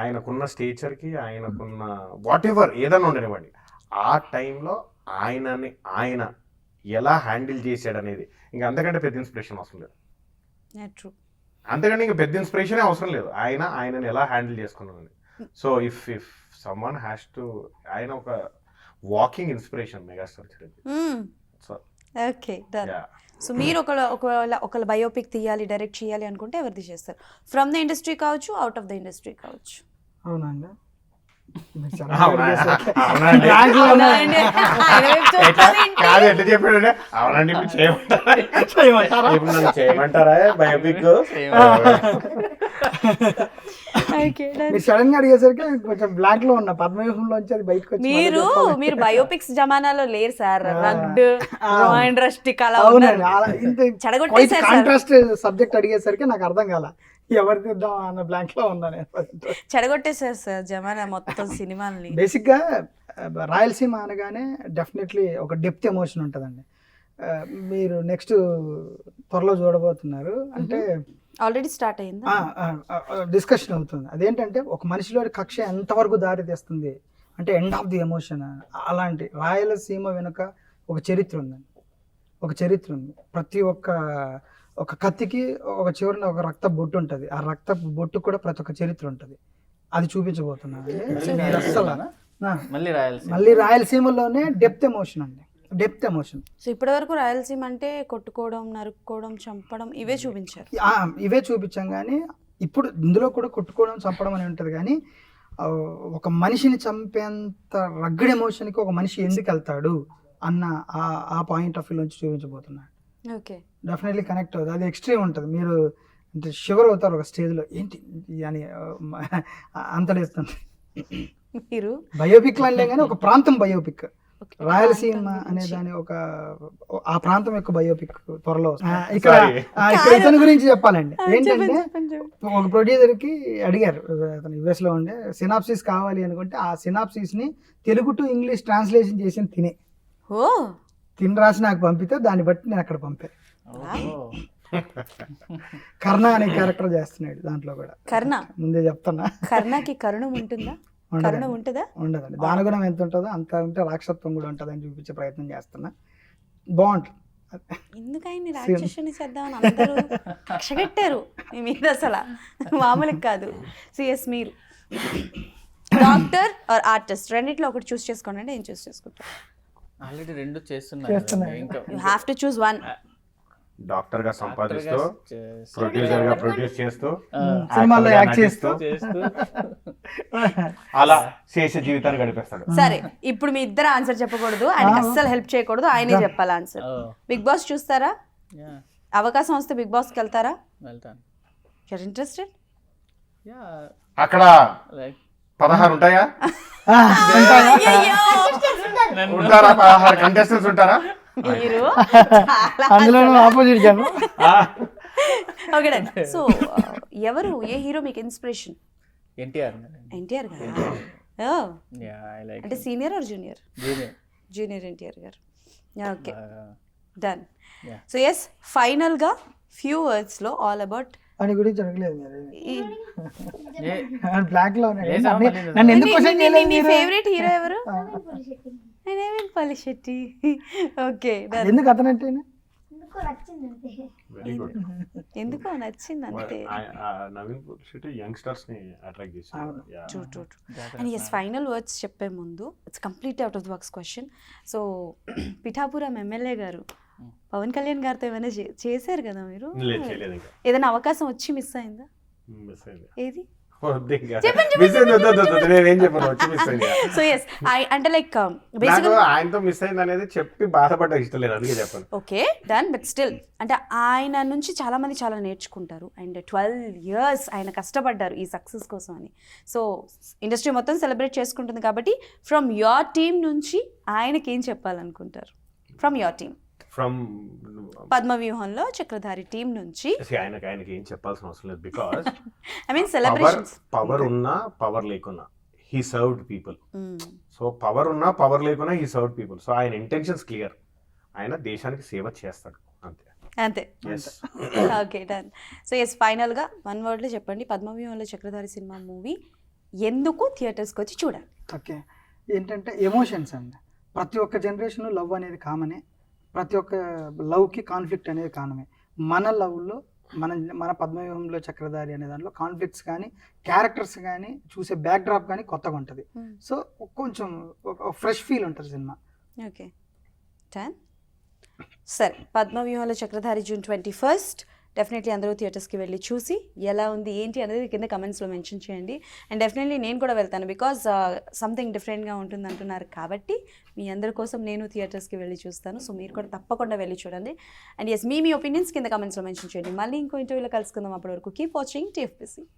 ఆయనకున్న స్టేచర్కి, ఆయనకున్న వాట్ ఎవర్ ఏదన్నా ఉండనివ్వండి, ఆ టైంలో ఆయన ఎలా హ్యాండిల్ చేశాడు అనేది ఇంకా అంతకంటే పెద్ద ఇన్స్పిరేషన్ అవసరం లేదు. అంతకంటే ఇంకా పెద్ద ఇన్స్పిరేషనే అవసరం లేదు. ఆయనని ఎలా హ్యాండిల్ చేసుకున్నాను. So if someone has to, ఆయన ఒక walking inspiration megastar Chiranjeevi. Okay done. So మీరు ఒకళ్ళ బయోపిక్ తీయాలి, డైరెక్ట్ చేయాలి అనుకుంటే ఎవరిది చేస్తారు? ఫ్రమ్ ద ఇండస్ట్రీ కావచ్చు, అవుట్ ఆఫ్ ద ఇండస్ట్రీ కావచ్చు. అవునండి, కాదు ఎట్లా చెప్పాడు, అవునండి ఇప్పుడు చేయమంటారా బయోపిక్? Okay, done. మీరు సడన్ గా అడిగేసరికి కొంచెం బ్లాక్ లో ఉన్న పద్మవ్యూహంలోంచి అది బయటకు వచ్చి మళ్ళీ చెప్పాలి. మీరు బయోపిక్స్ జమానాలో లేరు సార్, రగ్డ్ ఇండస్ట్రీ అలా అవునండి, ఉన్నారు. అలా ఇంత చెడగొట్టేశారు సార్. కాంట్రాస్ట్ సబ్జెక్ట్ అడిగేసరికి నాకు అర్థం కాల, ఎవరు తీద్దాం అన్న బ్లాంక్ లో ఉన్నా నేను. చెడగొట్టేశారు సార్ జమానా మొత్తం సినిమాల్ని. బేసిక్ గా రాయలసీమ అనగానే డెఫినెట్లీ ఒక డెప్త్ ఎమోషన్ ఉంటుందండి. మీరు నెక్స్ట్ త్వరలో చూడబోతున్నారు అంటే ఆల్రెడీ స్టార్ట్ అయిందా? డిస్కషన్ అవుతుంది. అదేంటంటే ఒక మనిషిలో కక్ష ఎంతవరకు దారి తెస్తుంది అంటే ఎండ్ ఆఫ్ ది ఎమోషన్. అలాంటి రాయలసీమ వెనుక ఒక చరిత్ర ఉందండి, ఒక చరిత్ర ఉంది. ప్రతి ఒక కత్తికి ఒక చివరిన ఒక రక్త బొట్టు ఉంటుంది, ఆ రక్త బొట్టు కూడా ప్రతి ఒక్క చరిత్ర ఉంటుంది. అది చూపించబోతున్నాను. మీరు అస్సలు మళ్ళీ రాయలసీమలోనే డెప్త్ ఎమోషన్ అండి, డెప్త్ ఎమోషన్. సో ఇప్పటి వరకు రాయలసీమ అంటే కొట్టుకోవడం, నరుక్కోవడం, చంపడం ఇవే చూపించారు. ఇవే చూపించాం కానీ ఇప్పుడు ఇందులో కూడా కొట్టుకోవడం, చంపడం అని ఉంటుంది. కానీ ఒక మనిషిని చంపేంత రగ్గడ్ ఎమోషన్కి ఒక మనిషి ఎందుకు వెళ్తాడు అన్న ఆ పాయింట్ ఆఫ్ వ్యూ నుంచి చూపించబోతున్నాడు. ఓకే, డెఫినెట్లీ కనెక్ట్ అవుతుంది. అది ఎక్స్ట్రీమ్ ఉంటుంది. మీరు అంటే షివర్ అవుతారు ఒక స్టేజ్లో, ఏంటి అని అంతలేస్తుంది. మీరు బయోపిక్ అంటే కానీ ఒక ప్రాంతం బయోపిక్, రాయలసీమ అనే దాని ఆ ప్రాంతం యొక్క బయోపిక్ త్వరలో ఇక్కడ ఇతని గురించి చెప్పాలండి. ఏంటంటే ఒక ప్రొడ్యూసర్ కి అడిగారు, అతను యుఎస్ లో ఉండే, సినాప్సిస్ కావాలి అనుకుంటే ఆ సినాప్సిస్ ని తెలుగు టు ఇంగ్లీష్ ట్రాన్స్లేషన్ చేసిన తిని రాసి నాకు పంపితే దాన్ని బట్టి నేను అక్కడ పంపాను. కర్ణ అనే క్యారెక్టర్ చేస్తున్నాడు దాంట్లో కూడా. కర్ణ ముందే చెప్తున్నా, కర్ణకి కరుణం ఉంటుందా? కరుణ ఉంటుందా? ఉండదండి. దానగుణం ఎంత ఉంటుందో అంత ఉంటే రాక్షసత్వం కూడా ఉంటుందని చూపించే ప్రయత్నం చేస్తున్నా. బాగుంటుంది. ఎందుకు ఆయన్ని రాక్షసుని చేద్దామని అందరూ కక్షగట్టారు మీ మీద, అసలు మామూలుగా కాదు. సిఎస్ మీరు డాక్టర్ ఆర్ ఆర్టిస్ట్ రెండిట్లో ఒకటి చూస్ చేసుకోండి అంటే ఏం చూస్ చేసుకుంటారు? ఆల్రెడీ రెండు చేస్తున్నా. You have to choose one. Doctor గా సంపాదిస్తూ, ప్రొడ్యూసర్ గా ప్రొడ్యూస్ చేస్తూ, సినిమాలో యాక్ట్ చేస్తూ అలా శేష జీవితాన్ని గడిపేస్తాడు. సరే, ఇప్పుడు మీ ఇద్దరు ఆన్సర్ చెప్పకూడదు, ఆయనకి అస్సలు హెల్ప్ చేయకూడదు, ఆయనే చెప్పాలి ఆన్సర్. బిగ్ బాస్ చూస్తారా? అవకాశం వస్తే బిగ్ బాస్కి వెళ్తారా? వెళ్తాను. You're interested? అక్కడ 16 ఉంటాయా? ఉంటారా? 16 కంటెస్టెంట్స్ ఉంటారా? మీరు అందులో ఆపోజిట్ జనం. ఓకే, సో ఎవరు, ఏ హీరో మీకు ఇన్స్పిరేషన్? ఎన్టీఆర్. ఎన్టీఆర్ గారు. అంటే senior or junior? Junior NTR garu. Okay, done. So yes, ఫైనల్గా ఫ్యూ వర్డ్స్లో ఆల్ అబౌట్ అని గురించి అడగలేదు మీరు. బ్లాక్ లో నన్ను ఎందుకు క్వశ్చన్ చేయలేదు? మీ ఫేవరెట్ హీరో ఎవరు? నవీన్ పాలిశెట్టి. ఓకే, ఎందుకు అతనంటే వెరీ గుడ్. ఎందుకో నచ్చింది అంతే. నవీన్ పాలిశెట్టి యంగ్స్టర్స్ ని అట్రాక్ట్ చేశారు. True. And yes, final words చెప్పే ముందు it's complete out of the box question. So Pithapuram MLA గారు పవన్ కళ్యాణ్ గారితో ఏమైనా చేశారు కదా మీరు? ఏదైనా అవకాశం వచ్చి మిస్ అయిందా? ఏది? సో ఎస్, అంటే లైక్ ఆయనతో మిస్ అయింది అనేది చెప్పి బాధపడ్డ ఇష్టం లేదు, అందుకే చెప్పాను. Okay, done. బట్ స్టిల్ అంటే ఆయన నుంచి చాలా మంది చాలా నేర్చుకుంటారు. అండ్ 12 years ఆయన కష్టపడ్డారు ఈ సక్సెస్ కోసం అని. సో ఇండస్ట్రీ మొత్తం సెలబ్రేట్ చేసుకుంటుంది కాబట్టి ఫ్రమ్ యువర్ టీమ్ నుంచి ఆయనకి ఏం చెప్పాలనుకుంటారు? ఫ్రమ్ యువర్ టీమ్, ఫ్రమ్ పద్మవ్యూహంలో చక్రధారి టీం నుంచి. ఆయనకి ఏం చెప్పాల్సిన అవసరం లేదు, because I mean celebrations. Power ఉన్నా పవర్ లేకున్నా he served people. So power ఉన్నా పవర్ లేకున్నా హీ సర్వ్డ్ పీపుల్. సో ఆయన ఇంటెన్షన్స్ క్లియర్, ఆయన దేశానికి సేవ చేస్తాడు, అంతే. Okay, done. సో ఎస్, ఫైనల్గా 1 wordలో చెప్పండి, పద్మవ్యూహంలో చక్రధారి సినిమా మూవీ ఎందుకు థియేటర్స్కి వచ్చి చూడాలి? ఓకే, ఏంటంటే ఎమోషన్స్ అండి. ప్రతి ఒక్క జనరేషన్ లవ్ అనేది కామనే, ప్రతి ఒక్క లవ్కి కాన్ఫ్లిక్ట్ అనేది కారణమే. మన లవ్లో మన పద్మవ్యూహంలో చక్రధారి అనే దాంట్లో కాన్ఫ్లిక్ట్స్ కానీ క్యారెక్టర్స్ కానీ చూసే బ్యాక్ డ్రాప్ కానీ కొత్తగా ఉంటుంది. సో కొంచెం ఫ్రెష్ ఫీల్ ఉంటుంది సినిమా. Okay, done. సరే, పద్మవ్యూహంలో చక్రధారి June 21st డెఫినెట్లీ అందరూ థియేటర్స్కి వెళ్ళి చూసి ఎలా ఉంది ఏంటి అనేది కింద కమెంట్స్లో మెన్షన్ చేయండి. అండ్ డెఫినెట్లీ నేను కూడా వెళ్తాను, బికాజ్ సంథింగ్ డిఫరెంట్గా ఉంటుంది అంటున్నారు కాబట్టి మీ అందరి కోసం నేను థియేటర్స్కి వెళ్ళి చూస్తాను. సో మీరు కూడా తప్పకుండా వెళ్ళి చూడండి. అండ్ ఎస్, మీ ఒపీనియన్స్ కింద కమెంట్స్లో మెన్షన్ చేయండి. మళ్ళీ ఇంకో ఇంటర్వ్యూలో కలుసుకుందాం. అప్పటి వరకు కీప్ వాచింగ్ TFPC.